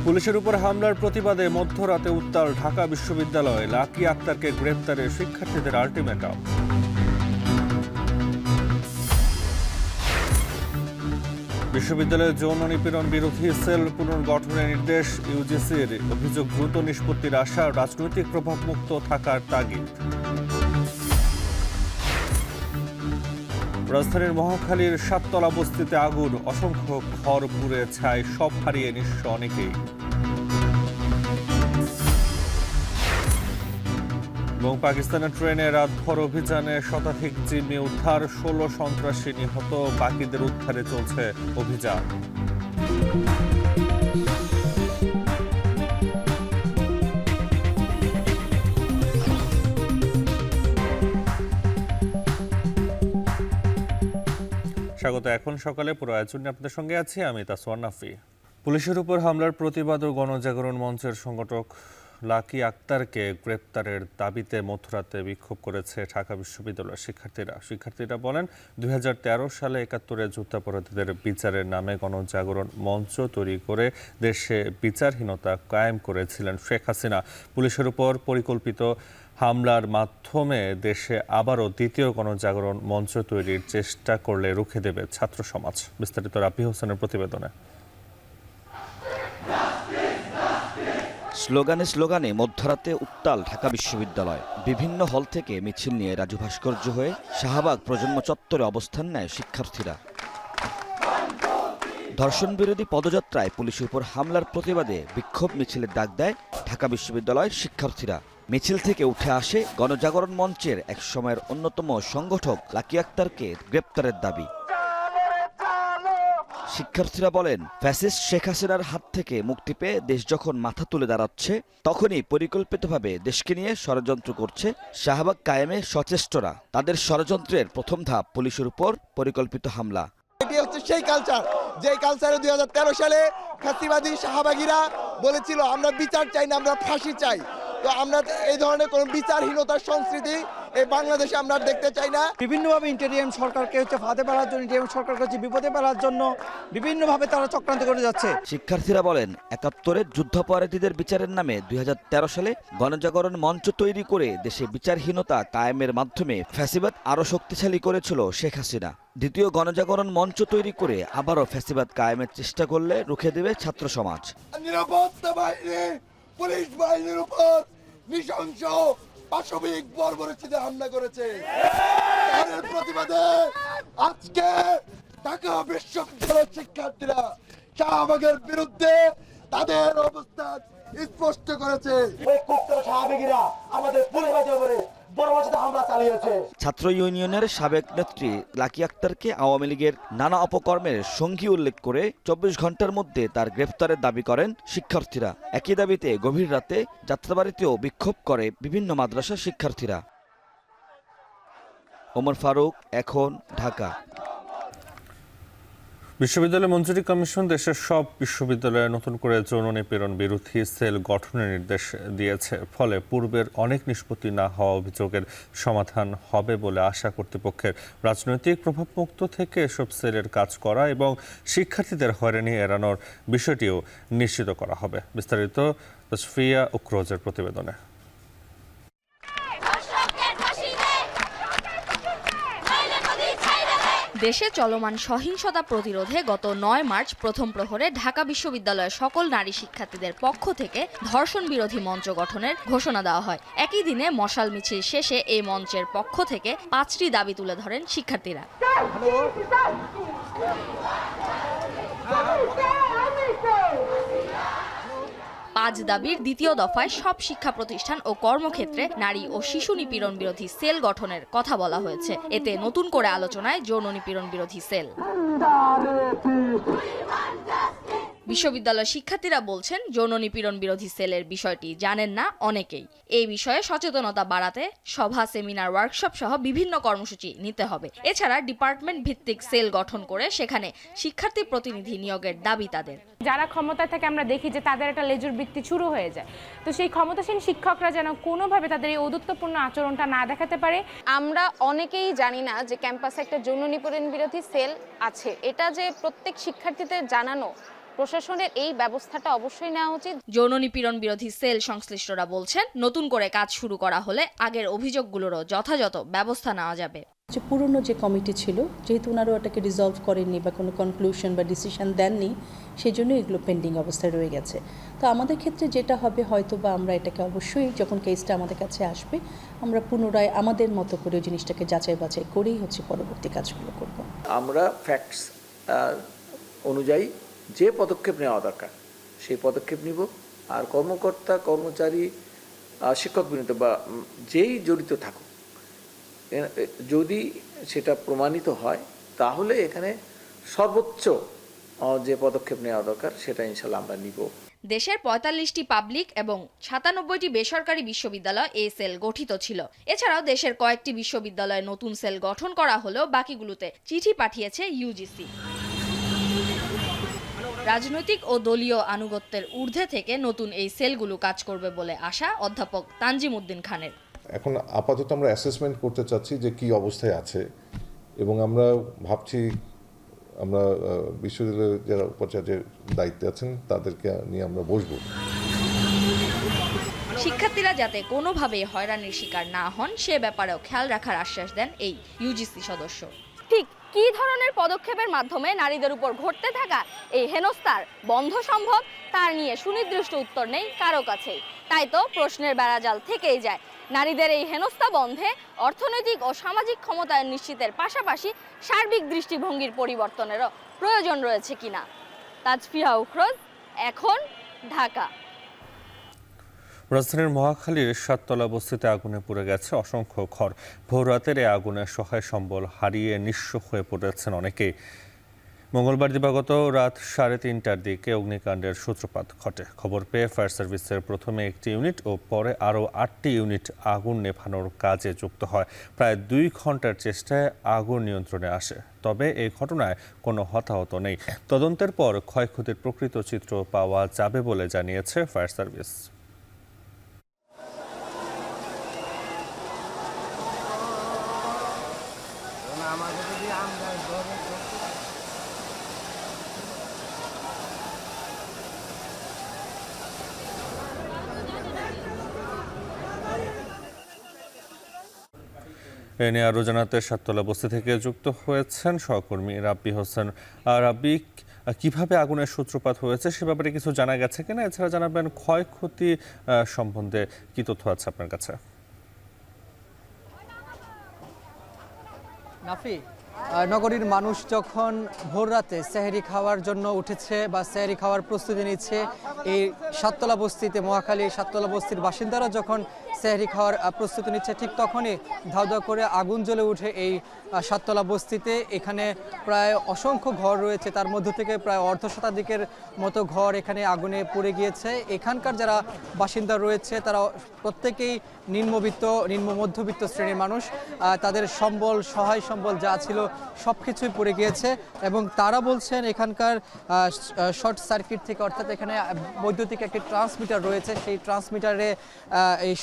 পুলিশের উপর হামলার প্রতিবাদে মধ্যরাতে উত্তাল ঢাকা বিশ্ববিদ্যালয়ে লাকি আক্তারকে গ্রেপ্তারে শিক্ষার্থীদের আল্টিমেটাম। বিশ্ববিদ্যালয়ে যৌন নিপীড়ন বিরোধী সেল পুনর্গঠনের নির্দেশ ইউজিসির। অভিযোগ দ্রুত নিষ্পত্তির আশা, রাজনৈতিক প্রভাবমুক্ত থাকার তাগিদ। রাজধানীর মহাখালীর সাততলা বস্তিতে আগুন, অসংখ্য ঘর পুড়ে ছাই, সব হারিয়ে নিঃস্ব অনেকেই। এবং পাকিস্তানের ট্রেনে রাতভর অভিযানে শতাধিক জিম্মি উদ্ধার, 16 সন্ত্রাসী নিহত, বাকিদের উদ্ধারে চলছে অভিযান। স্বাগত। এখন সকালে পুরো আয়োজন নিয়ে আপনাদের সঙ্গে আছি আমি তাসওয়ার নাফি। পুলিশের উপর হামলার প্রতিবাদ ও গণজাগরণ মঞ্চের সংগঠক লাকি আক্তারকে গ্রেপ্তারের দাবিতে মধ্যরাতে বিক্ষোভ করেছে ঢাকা বিশ্ববিদ্যালয়ের শিক্ষার্থীরা বলেন 2013 সালে 71-এ যুদ্ধাপরাধীদের বিচারের নামে গণজাগরণ মঞ্চ তৈরি করে দেশে বিচারহীনতা কায়েম করেছিলেন শেখ হাসিনা। পুলিশের উপর পরিকল্পিত হামলার মাধ্যমে দেশে আবারও দ্বিতীয় গণজাগরণ মঞ্চ তৈরির চেষ্টা করলে রুখে দেবে ছাত্র সমাজ। বিস্তারিত রাব্বি হোসেনের প্রতিবেদনে। স্লোগানে স্লোগানে মধ্যরাতে উত্তাল ঢাকা বিশ্ববিদ্যালয়। বিভিন্ন হল থেকে মিছিল নিয়ে রাজু ভাস্কর্য হয়ে শাহবাগ প্রজন্ম চত্বরে অবস্থান নেয় শিক্ষার্থীরা। ধর্ষণ বিরোধী পদযাত্রায় পুলিশের উপর হামলার প্রতিবাদে বিক্ষোভ মিছিলের ডাক দেয় ঢাকা বিশ্ববিদ্যালয়ের শিক্ষার্থীরা। মিছিল থেকে উঠে আসে গণজাগরণ মঞ্চের এক সময়ের অন্যতম সংগঠক লাকি আক্তারকে গ্রেপ্তারের দাবি। শিক্ষার্থীরা বলেন, ফ্যাসিস্ট শেখ হাসিনার হাত থেকে মুক্তি পেয়ে দেশ যখন মাথা তুলে দাঁড়াচ্ছে, তখনই পরিকল্পিতভাবে দেশকে নিয়ে ষড়যন্ত্র করছে শাহবাগ কায়েমে সচেষ্টরা। তাদের ষড়যন্ত্রের প্রথম ধাপ পুলিশের উপর পরিকল্পিত হামলা। এটি হচ্ছে সেই কালচার, যে কালচারে 2013 সালে ফ্যাসিবাদী শাহবাগীরা বলেছিল আমরা বিচার চাই না, আমরা ফাঁসি চাই। তো আমরা এই ধরনের কোনো বিচারহীনতার সংস্কৃতি এই বাংলাদেশে আমরা দেখতে চাই না। বিভিন্নভাবে ইন্টারিয়াম সরকারকে ফাঁদে ফেলার জন্য, ইন্টারিয়াম সরকারকে বিপদে ফেলার জন্য বিভিন্নভাবে তারা চক্রান্ত করে যাচ্ছে। শিক্ষার্থীরা বলেন, 71-এর যুদ্ধাপরাধীদের বিচারের নামে 2013 সালে গণজাগরণ মঞ্চ তৈরি করে দেশে বিচারহীনতা কায়েমের মাধ্যমে ফ্যাসিবাদ আরও শক্তিশালী করেছিল শেখ হাসিনা। দ্বিতীয় গণজাগরণ মঞ্চ তৈরি করে আবারও ফ্যাসিবাদ কায়েমের চেষ্টা করলে রুখে দেবে ছাত্র সমাজ। নিরাপত্তা বাহিনী পুলিশ বাহিনীর উপর নৃশংস পাশবিক বর্বরচিতে হামলা করেছে। তার প্রতিবাদে আজকে ঢাকা বিশ্ববিদ্যালয়ের শিক্ষার্থীরা শাহবাগের বিরুদ্ধে তাদের অবস্থান স্পষ্ট করেছে। শাহবাগীরা আমাদের পুলিশ বাহিনীর ছাত্র ইউনিয়নের সাবেক নেত্রী লাকি আক্তারকে আওয়ামী লীগের নানা অপকর্মের সঙ্গী উল্লেখ করে 24 ঘন্টার মধ্যে তার গ্রেফতারের দাবি করেন শিক্ষার্থীরা। একই দাবিতে গভীর রাতে যাত্রাবাড়িতেও বিক্ষোভ করে বিভিন্ন মাদ্রাসার শিক্ষার্থীরা। ওমর ফারুক, এখন, ঢাকা। বিশ্ববিদ্যালয় মঞ্জুরি কমিশন দেশের সব বিশ্ববিদ্যালয়ে নতুন করে যৌন নিপীড়ন বিরোধী সেল গঠনের নির্দেশ দিয়েছে। ফলে পূর্বের অনেক নিষ্পত্তি না হওয়া অভিযোগের সমাধান হবে বলে আশা কর্তৃপক্ষের। রাজনৈতিক প্রভাবমুক্ত থেকে এসব সেলের কাজ করা এবং শিক্ষার্থীদের হয়রানি এড়ানোর বিষয়টিও নিশ্চিত করা হবে। বিস্তারিত তসফিয়া উকরোজের প্রতিবেদনে। দেশে চলমান সহিংসতা প্রতিরোধে গত 9 মার্চ প্রথম প্রহরে ঢাকা বিশ্ববিদ্যালয়ের সকল নারী শিক্ষার্থীদের পক্ষ থেকে ধর্ষণ বিরোধী মঞ্চ গঠনের ঘোষণা দেওয়া হয়। একই দিনে মশাল মিছিল শেষে এই মঞ্চের পক্ষ থেকে 5টি দাবি তুলে ধরেন শিক্ষার্থীরা। 5 দাবির দ্বিতীয় দফায় সব শিক্ষা প্রতিষ্ঠান ও কর্মক্ষেত্রে নারী ও শিশু নিপীড়ন বিরোধী সেল গঠনের কথা বলা হয়েছে। এতে নতুন করে আলোচনায় যৌন নিপীড়ন বিরোধী সেল। বিশ্ববিদ্যালয়ের শিক্ষার্থীরা বলছেন যৌন নিপীড়ন বিরোধী সেলের বিষয়টি জানেন না অনেকেই। এই বিষয়ে সচেতনতা বাড়াতে সভা, সেমিনার, ওয়ার্কশপ সহ বিভিন্ন কর্মসূচি নিতে হবে। এছাড়া ডিপার্টমেন্ট ভিত্তিক সেল গঠন করে সেখানে শিক্ষার্থী প্রতিনিধি নিয়োগের দাবি তাদের। যারা ক্ষমতায় থাকে আমরা দেখি যে তাদের একটা লেজুর বৃত্তি শুরু হয়ে যায়, তো সেই ক্ষমতাসীন শিক্ষকরা যেন কোনোভাবে তাদের এই ঔদ্ধত্যপূর্ণ আচরণটা না দেখাতে পারে। আমরা অনেকেই জানি না যে ক্যাম্পাসে একটা যৌন নিপীড়ন বিরোধী সেল আছে। এটা যে প্রত্যেক শিক্ষার্থীদের জানানো, প্রশাসনের এই ব্যবস্থাটা অবশ্যই নেওয়া উচিত। যৌন নিপীড়ন বিরোধী সেল সংশ্লিষ্টরা বলছেন নতুন করে কাজ শুরু করা হলে আগের অভিযোগগুলোরও যথাযথ ব্যবস্থা নেওয়া যাবে। যে পুরনো যে কমিটি ছিল, যেহেতু ওনারা ওটাকে রিজলভ করেননি বা কোনো কনক্লুশন বা ডিসিশন দেননি, সেই জন্য এগুলো পেন্ডিং অবস্থায় রয়ে গেছে। তো আমাদের ক্ষেত্রে যেটা হবে, হয়তো বা আমরা এটাকে অবশ্যই যখন কেসটা আমাদের কাছে আসবে, আমরা পুনরায় আমাদের মতো করে জিনিসটাকে যাচাই বাছাই করেই পরবর্তী কাজগুলো করব। আমরা ফ্যাক্টস অনুযায়ী যে পদক্ষেপ নেওয়া দরকার সেই পদক্ষেপ নিব। আর কর্মকর্তা, কর্মচারী, শিক্ষকবৃন্দ বা যেই জড়িত থাকুক, যদি সেটা প্রমাণিত হয় তাহলে এখানে সর্বোচ্চ যে পদক্ষেপ নেওয়া দরকার সেটা ইনশাল্লাহ আমরা নিব। দেশের ৪৫টি পাবলিক এবং ৯৭টি বেসরকারি বিশ্ববিদ্যালয় এই সেল গঠিত ছিল। এছাড়াও দেশের কয়েকটি বিশ্ববিদ্যালয়ে নতুন সেল গঠন করা হলেও বাকিগুলোতে চিঠি পাঠিয়েছে ইউজিসি। রাজনৈতিক ও দলীয় আনুগত্যের ঊর্ধ্বে থেকে নতুন এই সেলগুলো কাজ করবে বলে আশা অধ্যাপক তানজিম উদ্দিন খানের। এখন আপাতত আমরা অ্যাসেসমেন্ট করতে চাচ্ছি যে কি অবস্থায় আছে, এবং আমরা ভাবছি আমরা বিশ্ববিদ্যালয়ের যারা উপাচার্যের দায়িত্বে আছেন তাদেরকে নিয়ে আমরা বসবো। শিক্ষার্থীরা যাতে কোনোভাবেই হয়রানির শিকার না হন সে ব্যাপারেও খেয়াল রাখার আশ্বাস দেন এই ইউজিসি সদস্য। ঠিক কী ধরনের পদক্ষেপের মাধ্যমে নারীদের উপর ঘটতে থাকা এই হেনস্থার বন্ধ সম্ভব তার নিয়ে সুনির্দিষ্ট উত্তর নেই কারো কাছেই। তাই তো প্রশ্নের বেড়াজাল থেকেই যায়। নারীদের এই হেনস্থা বন্ধে অর্থনৈতিক ও সামাজিক ক্ষমতায়ন নিশ্চিতের পাশাপাশি সার্বিক দৃষ্টিভঙ্গির পরিবর্তনেরও প্রয়োজন রয়েছে কিনা। তাজফিয়া উখরোজ, এখন, ঢাকা। রাজধানীর মহাখালীর ৭ তলা বস্তিতে আগুনে পুড়ে গেছে অসংখ্য ঘর। ভোররাতের এই আগুনে সহায় সম্বল হারিয়ে নিঃস্ব হয়ে পড়েছেন অনেকেই। মঙ্গলবার দিবাগত রাত ৩:৩০টার দিকে অগ্নিকাণ্ডের সূত্রপাত ঘটে। খবর পেয়ে ফায়ার সার্ভিসের প্রথমে একটি ইউনিট ও পরে আরও ৮টি ইউনিট আগুন নেভানোর কাজে যুক্ত হয়। প্রায় ২ ঘন্টার চেষ্টায় আগুন নিয়ন্ত্রণে আসে। তবে এই ঘটনায় কোনো হতাহত নেই। তদন্তের পর ক্ষয়ক্ষতির প্রকৃত চিত্র পাওয়া যাবে বলে জানিয়েছে ফায়ার সার্ভিস। এ নিয়ে আরও জানাতে ৭ তলা বস্তি থেকে যুক্ত হয়েছেন সহকর্মী রাব্বি হোসেন। রাব্বি, কিভাবে আগুনের সূত্রপাত হয়েছে সে ব্যাপারে কিছু জানা গেছে কিনা? এছাড়া জানাবেন ক্ষয়ক্ষতি সম্বন্ধে কি তথ্য আছে আপনার কাছে? নাফি, নগরীর মানুষ যখন ভোররাতে সেহরি খাওয়ার জন্য উঠেছে বা সেহরি খাওয়ার প্রস্তুতি নিচ্ছে, এই ৭ তলা বস্তিতে, মহাখালী ৭ তলা বস্তির বাসিন্দারা যখন সেহরি খাওয়ার প্রস্তুতি নিচ্ছে, ঠিক তখনই ধাউ ধাউ করে আগুন জ্বলে উঠে এই ৭ তলা বস্তিতে। এখানে প্রায় অসংখ্য ঘর রয়েছে, তার মধ্য থেকে প্রায় অর্ধশতাধিকের মতো ঘর এখানে আগুনে পুড়ে গিয়েছে। এখানকার যারা বাসিন্দা রয়েছে তারা প্রত্যেকেই নিম্ন মধ্যবিত্ত শ্রেণীর মানুষ। তাদের সম্বল, সহায় সম্বল যা ছিল সব কিছুই পড়ে গিয়েছে, এবং তারা বলছেন এখানকার শর্ট সার্কিট থেকে, অর্থাৎ এখানে বৈদ্যুতিক একটি ট্রান্সমিটার রয়েছে, সেই ট্রান্সমিটারে এই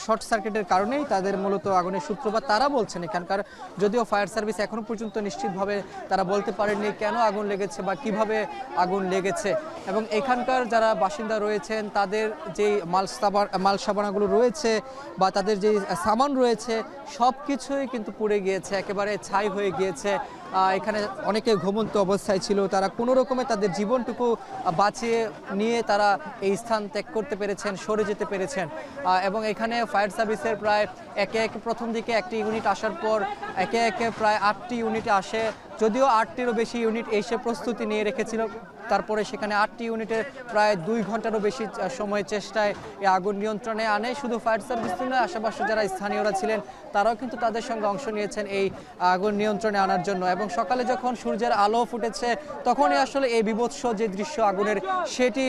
শর্ট সার্কিটের কারণেই তাদের মূলত আগুনের সূত্রপাত। তারা বলছেন এখানকার, যদিও ফায়ার সার্ভিস এখনো পর্যন্ত নিশ্চিতভাবে তারা বলতে পারেননি কেন আগুন লেগেছে বা কিভাবে আগুন লেগেছে। এবং এখানকার যারা বাসিন্দা রয়েছেন তাদের যেই মাল সাবানাগুলো রয়েছে বা তাদের যেই সামান রয়েছে সব কিছুই কিন্তু পুড়ে গিয়েছে, একেবারে ছাই হয়ে গিয়েছে। এখানে অনেকে ঘুমন্ত অবস্থায় ছিল, তারা কোনো রকমে তাদের জীবনটুকু বাঁচিয়ে নিয়ে তারা এই স্থান ত্যাগ করতে পেরেছেন, সরে যেতে পেরেছেন। এবং এখানে ফায়ার সার্ভিসের প্রায় একে প্রথম দিকে একটি ইউনিট আসার পর একে প্রায় ৮টি ইউনিট আসে, যদিও ৮টিরও বেশি ইউনিট এসে প্রস্তুতি নিয়ে রেখেছিল। তারপরে সেখানে 8টি ইউনিটের প্রায় 2 ঘন্টারও বেশি সময় চেষ্টায় এই আগুন নিয়ন্ত্রণে আনে। শুধু ফায়ার সার্ভিস নয়, আশেপাশে যারা স্থানীয়রা ছিলেন তারাও কিন্তু তাদের সঙ্গে অংশ নিয়েছেন এই আগুন নিয়ন্ত্রণে আনার জন্য। এবং সকালে যখন সূর্যের আলো ফুটেছে তখনই আসলে এই বিভৎস যে দৃশ্য আগুনের সেটি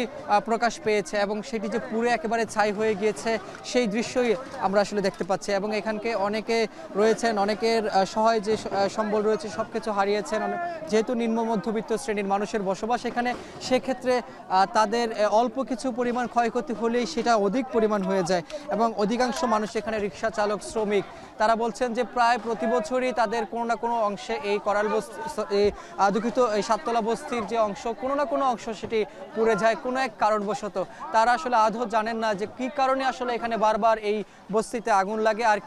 প্রকাশ পেয়েছে এবং সেটি যে পুরো একেবারে ছাই হয়ে গিয়েছে সেই দৃশ্যই আমরা আসলে দেখতে পাচ্ছি। এবং এখানকে অনেকে রয়েছেন, অনেকের সহায় যে সম্বল রয়েছে সব কিছু হারিয়েছেন। যেহেতু নিম্ন মধ্যবিত্ত শ্রেণীর মানুষের বসবাস এখানে, সেক্ষেত্রে তাদের অল্প কিছু পরিমাণ ক্ষয়ক্ষতি হলেই সেটা অধিক পরিমাণ হয়ে যায়। এবং অধিকাংশ মানুষ এখানে রিক্সা চালক, শ্রমিক, তারা বলছেন যে প্রায় প্রতি বছরই তাদের কোনো না কোনো অংশে এই করাল বস্তি, দুঃখিত এই সাততলা বস্তির যে অংশ, কোনো না কোনো অংশ সেটি পুড়ে যায় কোনো এক কারণবশত। তারা আসলে আদৌ জানেন না যে কী কারণে আসলে এখানে বারবার এই বস্তিতে আগুন লাগে আর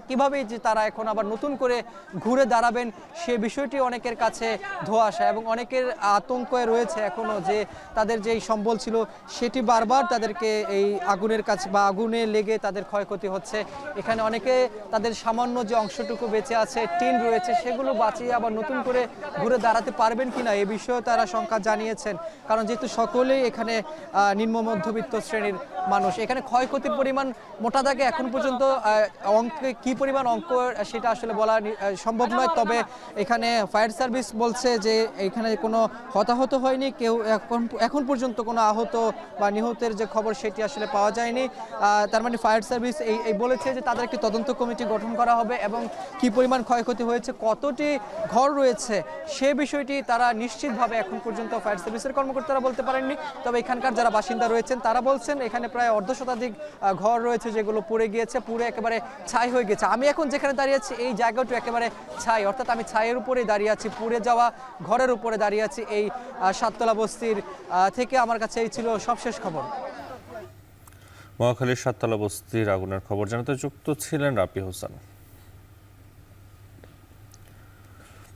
কীভাবে যে তারা এখন আবার নতুন করে ঘুরে দাঁড়াবেন সে বিষয়টি অনেকের কাছে ধোঁয়াশা। এবং অনেকের আতঙ্কে রয়েছে এখনও যে তাদের যেই সম্বল ছিল সেটি বারবার তাদেরকে এই আগুনের কাছে বা আগুনে লেগে তাদের ক্ষয়ক্ষতি হচ্ছে। এখানে অনেকে তাদের সামান্য যে অংশটুকু বেঁচে আছে, টিন রয়েছে, সেগুলো বাঁচিয়ে আবার নতুন করে ঘুরে দাঁড়াতে পারবেন কিনা এ বিষয়েও তারা শঙ্কা জানিয়েছেন। কারণ যেহেতু সকলেই এখানে নিম্ন মধ্যবিত্ত শ্রেণীর মানুষ, এখানে ক্ষয়ক্ষতির পরিমাণ মোটা দাগে এখন পর্যন্ত অঙ্কে কী পরিমাণ অঙ্ক সেটা আসলে বলা সম্ভব নয়। তবে এখানে ফায়ার সার্ভিস বলছে যে এখানে কোনো হতাহত হয়নি, কেউ এখন পর্যন্ত কোনো আহত বা নিহতের যে খবর সেটি আসলে পাওয়া যায়নি। তার মানে ফায়ার সার্ভিস এই বলেছে যে তাদের একটি তদন্ত কমিটি গঠন করা হবে এবং কী পরিমাণ ক্ষয়ক্ষতি হয়েছে, কতটি ঘর রয়েছে সে বিষয়টি তারা নিশ্চিতভাবে এখন পর্যন্ত ফায়ার সার্ভিসের কর্মকর্তারা বলতে পারেননি। তবে এখানকার যারা বাসিন্দা রয়েছেন তারা বলছেন এখানে প্রায় 1/2 শতাধিক ঘর রয়েছে যেগুলো পুড়ে গিয়েছে, পুরো একেবারে ছাই হয়ে গেছে। আমি এখন যেখানে দাঁড়িয়ে আছি এই জায়গাটা একেবারে ছাই, অর্থাৎ আমি ছাইয়ের উপরেই দাঁড়িয়ে আছি, পুড়ে যাওয়া ঘরের উপরে দাঁড়িয়ে আছি এই সাততলা বস্তির থেকে। আমার কাছে এই ছিল সবশেষ খবর। মহাখালীর সাততলা বস্তির আগুনের খবর জানাতে যুক্ত ছিলেন রাপি হোসেন।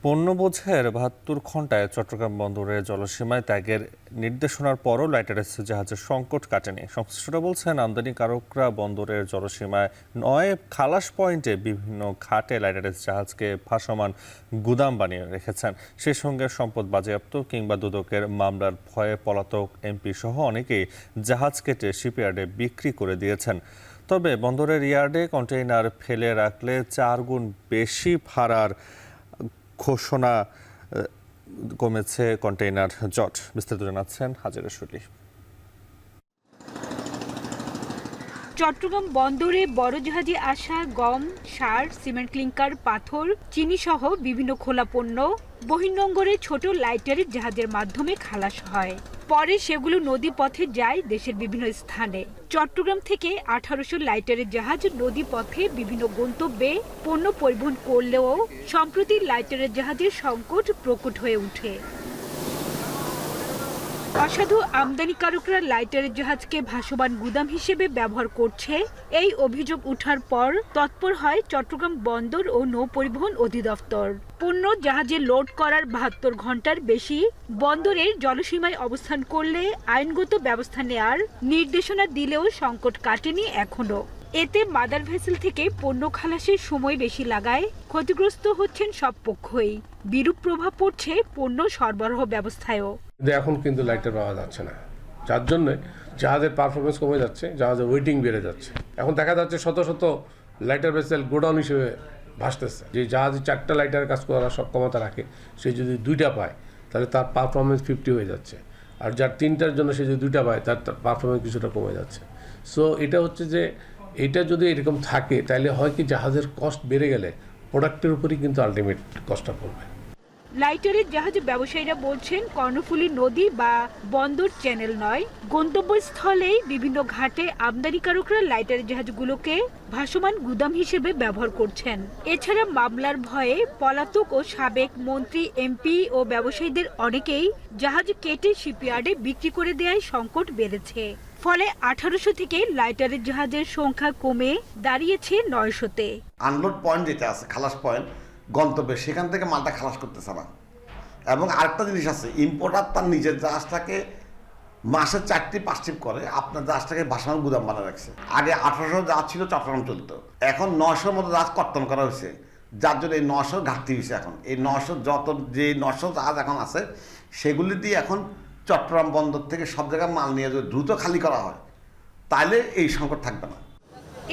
পণ্য বোঝাইয়ের 72 ঘণ্টায় চট্টগ্রাম বন্দরের জলসীমায় ত্যাগের নির্দেশনার পরও লাইটারের জাহাজের সংকট কাটেনি। সংশ্লিষ্টরা বলছেন আমদানিকারকরা বন্দরের জলসীমায় 9 খালাস পয়েন্টে বিভিন্ন ঘাটে লাইটারের জাহাজকে ভাসমান গুদাম বানিয়ে রেখেছেন। সেই সঙ্গে সম্পদ বাজেয়াপ্ত কিংবা দুদকের মামলার ভয়ে পলাতক এমপি সহ অনেকেই জাহাজ কেটে শিপইয়ার্ডে বিক্রি করে দিয়েছেন। তবে বন্দরের ইয়ার্ডে কন্টেইনার ফেলে রাখলে 4 গুণ বেশি ভাড়ার ঘোষণা কমেছে কন্টেইনার জট। বিস্তারিত জানাচ্ছেন হাজিরা শুলি। চট্টগ্রাম বন্দরে বড় জাহাজে আসা গম, সার, সিমেন্ট ক্লিংকার, পাথর, চিনি সহ বিভিন্ন খোলা পণ্য বহির্নোঙরে ছোট লাইটারের জাহাজের মাধ্যমে খালাস হয়। পরে সেগুলো নদী পথে যায় দেশের বিভিন্ন স্থানে। চট্টগ্রাম থেকে 1800 লাইটারের জাহাজ নদী পথে বিভিন্ন গন্তব্যে পণ্য পরিবহন করলেও সম্প্রতি লাইটারের জাহাজের সংকট প্রকট হয়ে ওঠে। অসাধু আমদানিকারকরা লাইটারের জাহাজকে ভাসমান গুদাম হিসেবে ব্যবহার করছে, এই অভিযোগ ওঠার পর তৎপর হয় চট্টগ্রাম বন্দর ও নৌ পরিবহন অধিদপ্তর। পণ্য জাহাজে লোড করার 72 ঘন্টার বেশি বন্দরের জলসীমায় অবস্থান করলে আইনগত ব্যবস্থা নেয়ার নির্দেশনা দিলেও সংকট কাটেনি এখনো। এতে মাদার ভেসেল থেকে পণ্য খালাসের সময় বেশি লাগায় ক্ষতিগ্রস্ত হচ্ছেন সব পক্ষই। বিরূপ প্রভাব পড়ছে পণ্য সরবরাহ ব্যবস্থায়ও। এখন কিন্তু লাইটার পাওয়া যাচ্ছে না, যার জন্য জাহাজের পারফরমেন্স কমে যাচ্ছে, জাহাজের ওয়েটিং বেড়ে যাচ্ছে। এখন দেখা যাচ্ছে শত শত লাইটার ভেসেল গোডাউন হিসেবে ভাসতেছে। যে জাহাজে 4টা লাইটারের কাজ করার সক্ষমতা রাখে সে যদি 2টা পায় তাহলে তার পারফরমেন্স 50 হয়ে যাচ্ছে, আর যার 3টার জন্য সে যদি 2টা পায় তার পারফরমেন্স কিছুটা কমে যাচ্ছে। সো এটা হচ্ছে যে এটা যদি এরকম থাকে তাহলে হয় কি জাহাজের কস্ট বেড়ে গেলে প্রোডাক্টের উপরই কিন্তু আলটিমেট কস্টটা পড়বে। লাইটারের জাহাজ ব্যবসায়ীরা বলছেন কর্ণফুলী নদী বা বন্দর চ্যানেল নয়, গন্তব্যস্থলেই বিভিন্ন ঘাটে আমদানিকারকরা লাইটারের জাহাজগুলোকে ভাসমান গুদাম হিসেবে ব্যবহার করছেন। এছাড়া মামলার ভয়ে পলাতক ও সাবেক মন্ত্রী, এমপি ও ব্যবসায়ীদের অনেকেই জাহাজ কেটে শিপইয়ার্ডে বিক্রি করে দেওয়ায় সংকট বেড়েছে। ফলে 1800 থেকে লাইটারের জাহাজের সংখ্যা কমে দাঁড়িয়েছে 900-তে। আনলোড পয়েন্ট যেটা আছে, খালাস পয়েন্ট গন্তব্যে, সেখান থেকে মালটা খালাস করতেছে না। এবং আরেকটা জিনিস আছে, ইম্পোর্টার তার নিজের জাহাজটাকে মাসে 4-5 ট্রিপ করে আপনার জাহাজটাকে ভাসমান গুদাম বানিয়ে রাখছে। আগে 1800 জাহাজ ছিল, চট্টগ্রাম চলতো, এখন 900-র মতো জাহাজ কর্তন করা হয়েছে, যার জন্য এই 900 ঘাটতি হয়েছে। এখন এই 900 যে 900 জাহাজ এখন আছে সেগুলি দিয়ে এখন চট্টগ্রাম বন্দর থেকে সব জায়গায় মাল নিয়ে যদি দ্রুত খালি করা হয় তাহলে এই সংকট থাকবে না।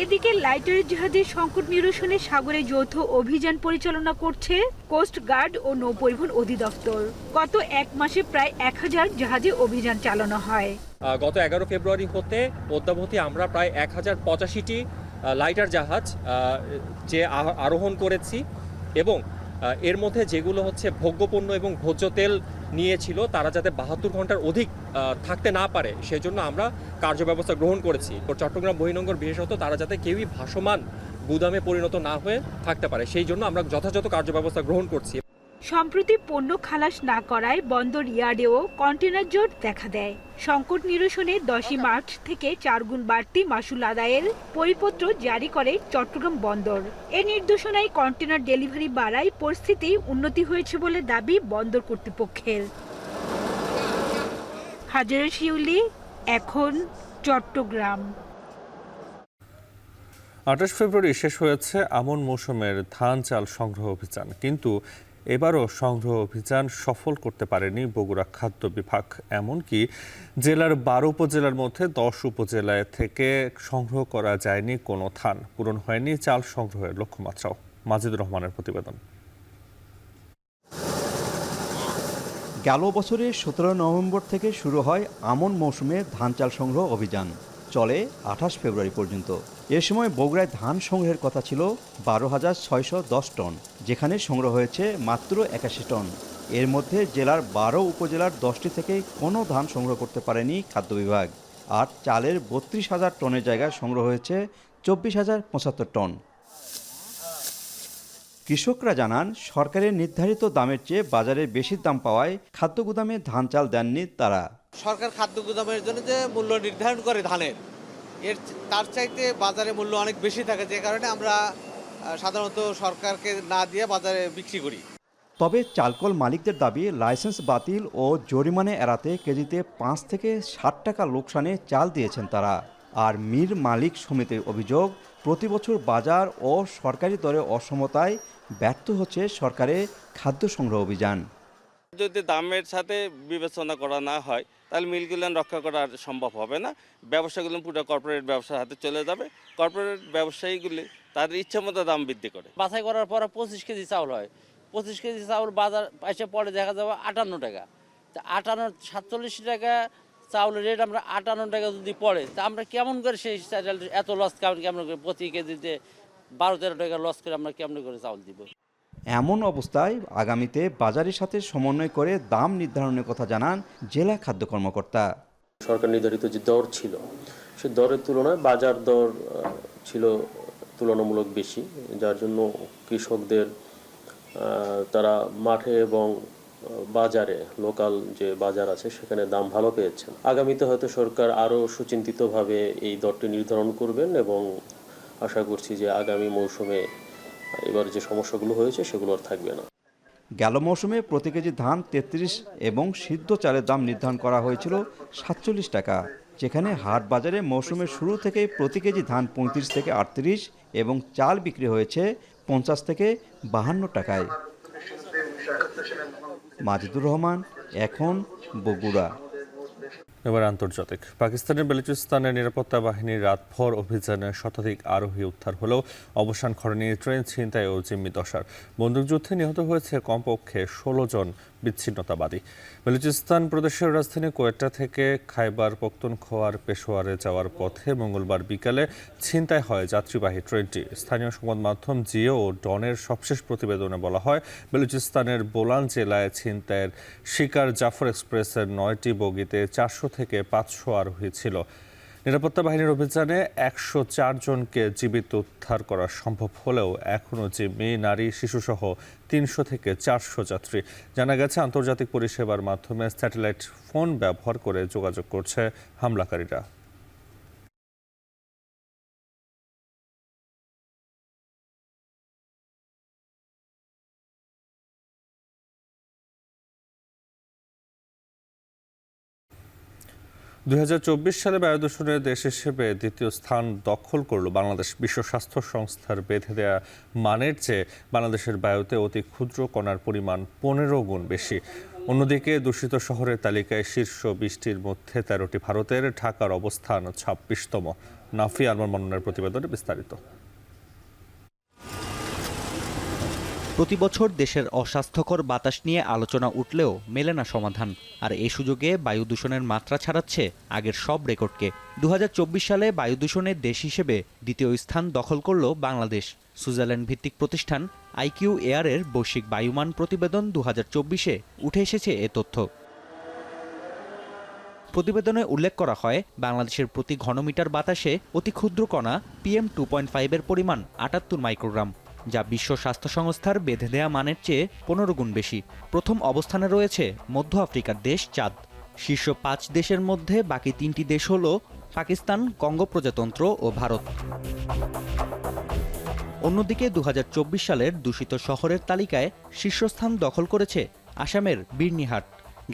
এদিকে লাইটারের জাহাজে সংকট নিরসনে সাগরে যৌথ অভিযান পরিচালনা করছে কোস্ট গার্ড ও নৌপরিবহন অধিদপ্তর। গত এক মাসে প্রায় 1000 জাহাজে অভিযান চালানো হয়। গত 11 ফেব্রুয়ারি হতে অদ্যাবধি আমরা প্রায় 1085টি লাইটার জাহাজ যে আরোহণ করেছি এবং এর মধ্যে যেগুলো হচ্ছে ভোগ্যপণ্য এবং ভোজ্য তেল নিয়েছিল তারা যাতে 72 ঘন্টার অধিক থাকতে না পারে সেজন্য আমরা কার্যব্যবস্থা গ্রহণ করেছি। চট্টগ্রাম বহির্নোঙর বিশেষত তারা যাতে কেউই ভাসমান গুদামে পরিণত না হয়ে থাকতে পারে সেই জন্য আমরা যথাযথ কার্যব্যবস্থা গ্রহণ করছি। সম্প্রতি পণ্য খালাস না করায় বন্দর ইয়ার্ডেও কন্টেনার জট দেখা দেয়। সংকট নিরসনে 10ই মার্চ থেকে 4 গুণ বাড়তি মাসুল আদায়ের পরিপত্র জারি করে চট্টগ্রাম বন্দর। এর নির্দেশনায় কন্টেনার ডেলিভারি বাড়ায় পরিস্থিতি উন্নতি হয়েছে বলে দাবি বন্দর কর্তৃপক্ষের। হাজারা শিউলি, এখন চট্টগ্রাম। 28 ফেব্রুয়ারি শেষ হয়েছে আমন মৌসুমের ধান চাল সংগ্রহ অভিযান, কিন্তু এবারও সংগ্রহ অভিযান সফল করতে পারেনি বগুড়া খাদ্য বিভাগ। এমনকি জেলার 12 উপজেলার মধ্যে 10 উপজেলায় থেকে সংগ্রহ করা যায়নি কোনো ধান, পূরণ হয়নি চাল সংগ্রহের লক্ষ্যমাত্রাও। মাজিদুর রহমানের প্রতিবেদন। গেল বছরের 17 নভেম্বর থেকে শুরু হয় আমন মৌসুমে ধান চাল সংগ্রহ অভিযান, চলে 28 ফেব্রুয়ারি পর্যন্ত। এ সময় বগুড়ায় ধান সংগ্রহের কথা ছিল 12,610 টন, যেখানে সংগ্রহ হয়েছে মাত্র 81 টন। এর মধ্যে জেলার 12 উপজেলার 10টি থেকে কোনো ধান সংগ্রহ করতে পারেনি খাদ্য বিভাগ। আর চালের 32,000 টনের জায়গায় সংগ্রহ হয়েছে 24,075 টন। কৃষকরা জানান, সরকারের নির্ধারিত দামের চেয়ে বাজারে বেশি দাম পাওয়ায় খাদ্য গুদামে ধান চাল দেননি তারা। সরকার খাদ্য গুদামের জন্য যে মূল্য নির্ধারণ করে ধানের, তার চাইতে বাজারে মূল্য অনেক বেশি থাকে, যে কারণে আমরা সাধারণত সরকারকে না দিয়ে বাজারে বিক্রি করি। তবে চালকল মালিকদের দাবি, লাইসেন্স বাতিল ও জরিমানা এড়াতে কেজিতে 5 থেকে 60 টাকা লোকসানে চাল দিয়েছেন তারা। আর মির মালিক সমিতির অভিযোগ, প্রতি বছর বাজার ও সরকারি দরে অসমতায় ব্যর্থ হচ্ছে সরকারের খাদ্য সংগ্রহ অভিযান। যদি দামের সাথে বিবেচনা করা না হয় তাহলে মিলগুলো রক্ষা করা সম্ভব হবে না। ব্যবসাগুলো পুরো কর্পোরেট ব্যবসার হাতে চলে যাবে। কর্পোরেট ব্যবসায়ীগুলি তাদের ইচ্ছা মতো দাম বৃদ্ধি করে। বাছাই করার পর 25 কেজি চাউল হয়, 25 কেজি চাউল বাজার এসে পরে দেখা যাবে 58 টাকা। 47 টাকা চাউলের রেট আমরা 58 টাকা যদি পড়ে, তা আমরা কেমন করে সেই এত লস কেমন করে প্রতি কেজিতে 12-13 টাকা লস করে আমরা কেমন করে চাউল দিব? এমন অবস্থায় আগামীতে বাজারের সাথে সমন্বয় করে দাম নির্ধারণের কথা জানান জেলা খাদ্য কর্মকর্তা। সরকার নির্ধারিত যে দর ছিল, সে দরের তুলনায় বাজার দর ছিল তুলনামূলক বেশি, যার জন্য কৃষকদের তারা মাঠে এবং বাজারে, লোকাল যে বাজার আছে সেখানে দাম ভালো পেয়েছেন। আগামীতে হয়তো সরকার আরও সুচিন্তিতভাবে এই দরটি নির্ধারণ করবেন এবং আশা করছি যে আগামী মৌসুমে এবার যে সমস্যাগুলো হয়েছে সেগুলো আর থাকবে না। গেল মৌসুমে প্রতি কেজি ধান 33 এবং সিদ্ধ চালের দাম নির্ধারণ করা হয়েছিল 47 টাকা, যেখানে হাট বাজারে মৌসুমের শুরু থেকে প্রতি কেজি ধান 35 থেকে 38 এবং চাল বিক্রি হয়েছে 50 থেকে 52 টাকায়। মাজিদুর রহমান, এখন বগুড়া। এবার আন্তর্জাতিক। পাকিস্তানের বেলুচিস্তানের নিরাপত্তা বাহিনীর রাতভর অভিযানে শতাধিক আরোহী উদ্ধার হলেও অবসান ঘটেনি ট্রেন ছিনতাই ও জিম্মি দশার। বন্দুকযুদ্ধে নিহত হয়েছে কমপক্ষে 16 জন বিচ্ছিন্নতাবাদী। বেলুচিস্তান প্রদেশের রাজধানী কোয়েটা থেকে খাইবার পখতুনখোয়ার পেশোয়ারে যাওয়ার পথে মঙ্গলবার বিকালে ছিনতাই হয় যাত্রীবাহী ট্রেনটি। স্থানীয় সংবাদ মাধ্যম জিও ও ডনের সবশেষ প্রতিবেদনে বলা হয়, বেলুচিস্তানের বোলান জেলায় ছিনতাইয়ের শিকার জাফর এক্সপ্রেসের 9টি বগিতে 400 থেকে 500 আরোহী ছিল। নিরাপত্তা বাহিনীর অভিযানে 104 জনকে জীবিত উদ্ধার করা সম্ভব হলেও এখনও জিম্মি, নারী, শিশুসহ 300 থেকে 400 যাত্রী। জানা গেছে, আন্তর্জাতিক পরিষেবার মাধ্যমে স্যাটেলাইট ফোন ব্যবহার করে যোগাযোগ করছে হামলাকারীরা। $2024 সালে বায়ু দূষণের দেশ হিসেবে দ্বিতীয় স্থান দখল করল বাংলাদেশ। বিশ্ব স্বাস্থ্য সংস্থার বেঁধে দেয়া মানের চেয়ে বাংলাদেশের বায়ুতে অতি ক্ষুদ্র কণার পরিমাণ 15 গুণ বেশি। অন্যদিকে দূষিত শহরের তালিকায় শীর্ষ 20টির মধ্যে 13টি ভারতের, ঢাকার অবস্থান 26তম। নাফি আরমান মন্ননের প্রতিবেদনে বিস্তারিত। প্রতি বছর দেশের অস্বাস্থ্যকর বাতাস নিয়ে আলোচনা উঠলেও মেলে না সমাধান। আর এই সুযোগে বায়ু দূষণের মাত্রা ছাড়াচ্ছে আগের সব রেকর্ডকে। 2024 সালে বায়ু দূষণের দেশ হিসেবে দ্বিতীয় স্থান দখল করল বাংলাদেশ। সুইজারল্যান্ড ভিত্তিক প্রতিষ্ঠান আইকিউ এয়ারের বৈশ্বিক বায়ুমান প্রতিবেদন 2024-এ উঠে এসেছে এ তথ্য। প্রতিবেদনে উল্লেখ করা হয়, বাংলাদেশের প্রতি ঘনমিটার বাতাসে অতি ক্ষুদ্র কণা PM2.5 এর পরিমাণ 78 মাইক্রোগ্রাম, যা বিশ্ব স্বাস্থ্য সংস্থার বেঁধে দেয়া মানের চেয়ে 15 গুণ বেশি। প্রথম অবস্থানে রয়েছে মধ্য আফ্রিকার দেশ চাঁদ। শীর্ষ 5 দেশের মধ্যে বাকি 3টি দেশ হল পাকিস্তান, কঙ্গো প্রজাতন্ত্র ও ভারত। অন্যদিকে 2024 সালের দূষিত শহরের তালিকায় শীর্ষস্থান দখল করেছে আসামের বির্নিহাট।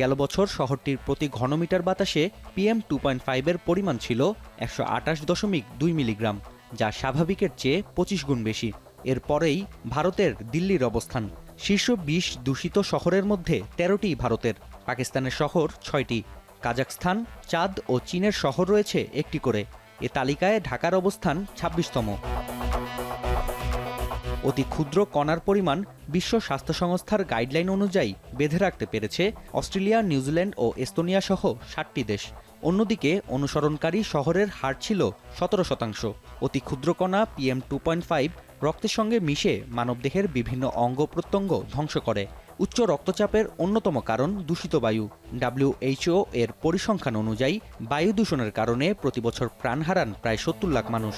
গেল বছর শহরটির প্রতি ঘনমিটার বাতাসে PM2.5 এর পরিমাণ ছিল 128.2 মিলিগ্রাম, যা স্বাভাবিকের চেয়ে 25 গুণ বেশি। এরপরেই ভারতের দিল্লির অবস্থান। শীর্ষ 20 দূষিত শহরের মধ্যে 13টি ভারতের, পাকিস্তানের শহর 6টি, কাজাখস্তান, চাঁদ ও চীনের শহর রয়েছে একটি করে। এ তালিকায় ঢাকার অবস্থান 26তম। অতি ক্ষুদ্র কণার পরিমাণ বিশ্ব স্বাস্থ্য সংস্থার গাইডলাইন অনুযায়ী বেঁধে রাখতে পেরেছে অস্ট্রেলিয়া, নিউজিল্যান্ড ও এস্তোনিয়া সহ 7টি দেশ। অন্যদিকে অনুসরণকারী শহরের হার ছিল 17%। অতি ক্ষুদ্র কণা PM2.5 রক্তের সঙ্গে মিশে মানবদেহের বিভিন্ন অঙ্গ প্রত্যঙ্গ ধ্বংস করে। উচ্চ রক্তচাপের অন্যতম কারণ দূষিত বায়ু। WHO এর পরিসংখ্যান অনুযায়ী বায়ু দূষণের কারণে প্রতিবছর প্রাণ হারান প্রায় 70 লাখ মানুষ।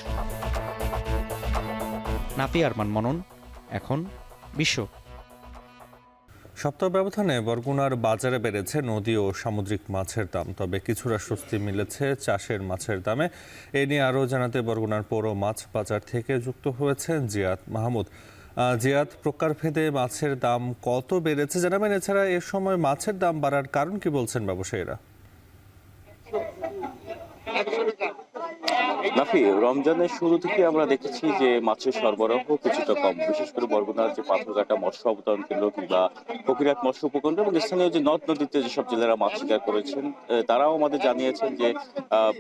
নাফি আরমান মনন, এখন বিশ্ব। সপ্তাহ ব্যবধানে বরগুনার বাজারে বেড়েছে নদী ও সামুদ্রিক মাছের দাম, তবে কিছুটা স্বস্তি মিলেছে চাষের মাছের দামে। এ নিয়ে আরও জানাতে বরগুনার পৌর মাছ বাজার থেকে যুক্ত হয়েছেন জিয়াদ মাহমুদ। জিয়াদ, প্রকারভেদে মাছের দাম কত বেড়েছে জানাবেন? এছাড়া এ সময় মাছের দাম বাড়ার কারণ কি বলছেন ব্যবসায়ীরা? নাফি, রমজানের শুরু থেকে আমরা দেখেছি যে মাছের সরবরাহ কিছুটা কম, বিশেষ করে বরগুনার যে পাথরঘাটা মৎস্য অবতরণ কেন্দ্র কিংবা ফকিরহাট মৎস্য উপকেন্দ্র এবং স্থানীয় যে নদ নদীতে যেসব জেলেরা মাছ শিকার করেছেন, তারাও আমাদের জানিয়েছেন যে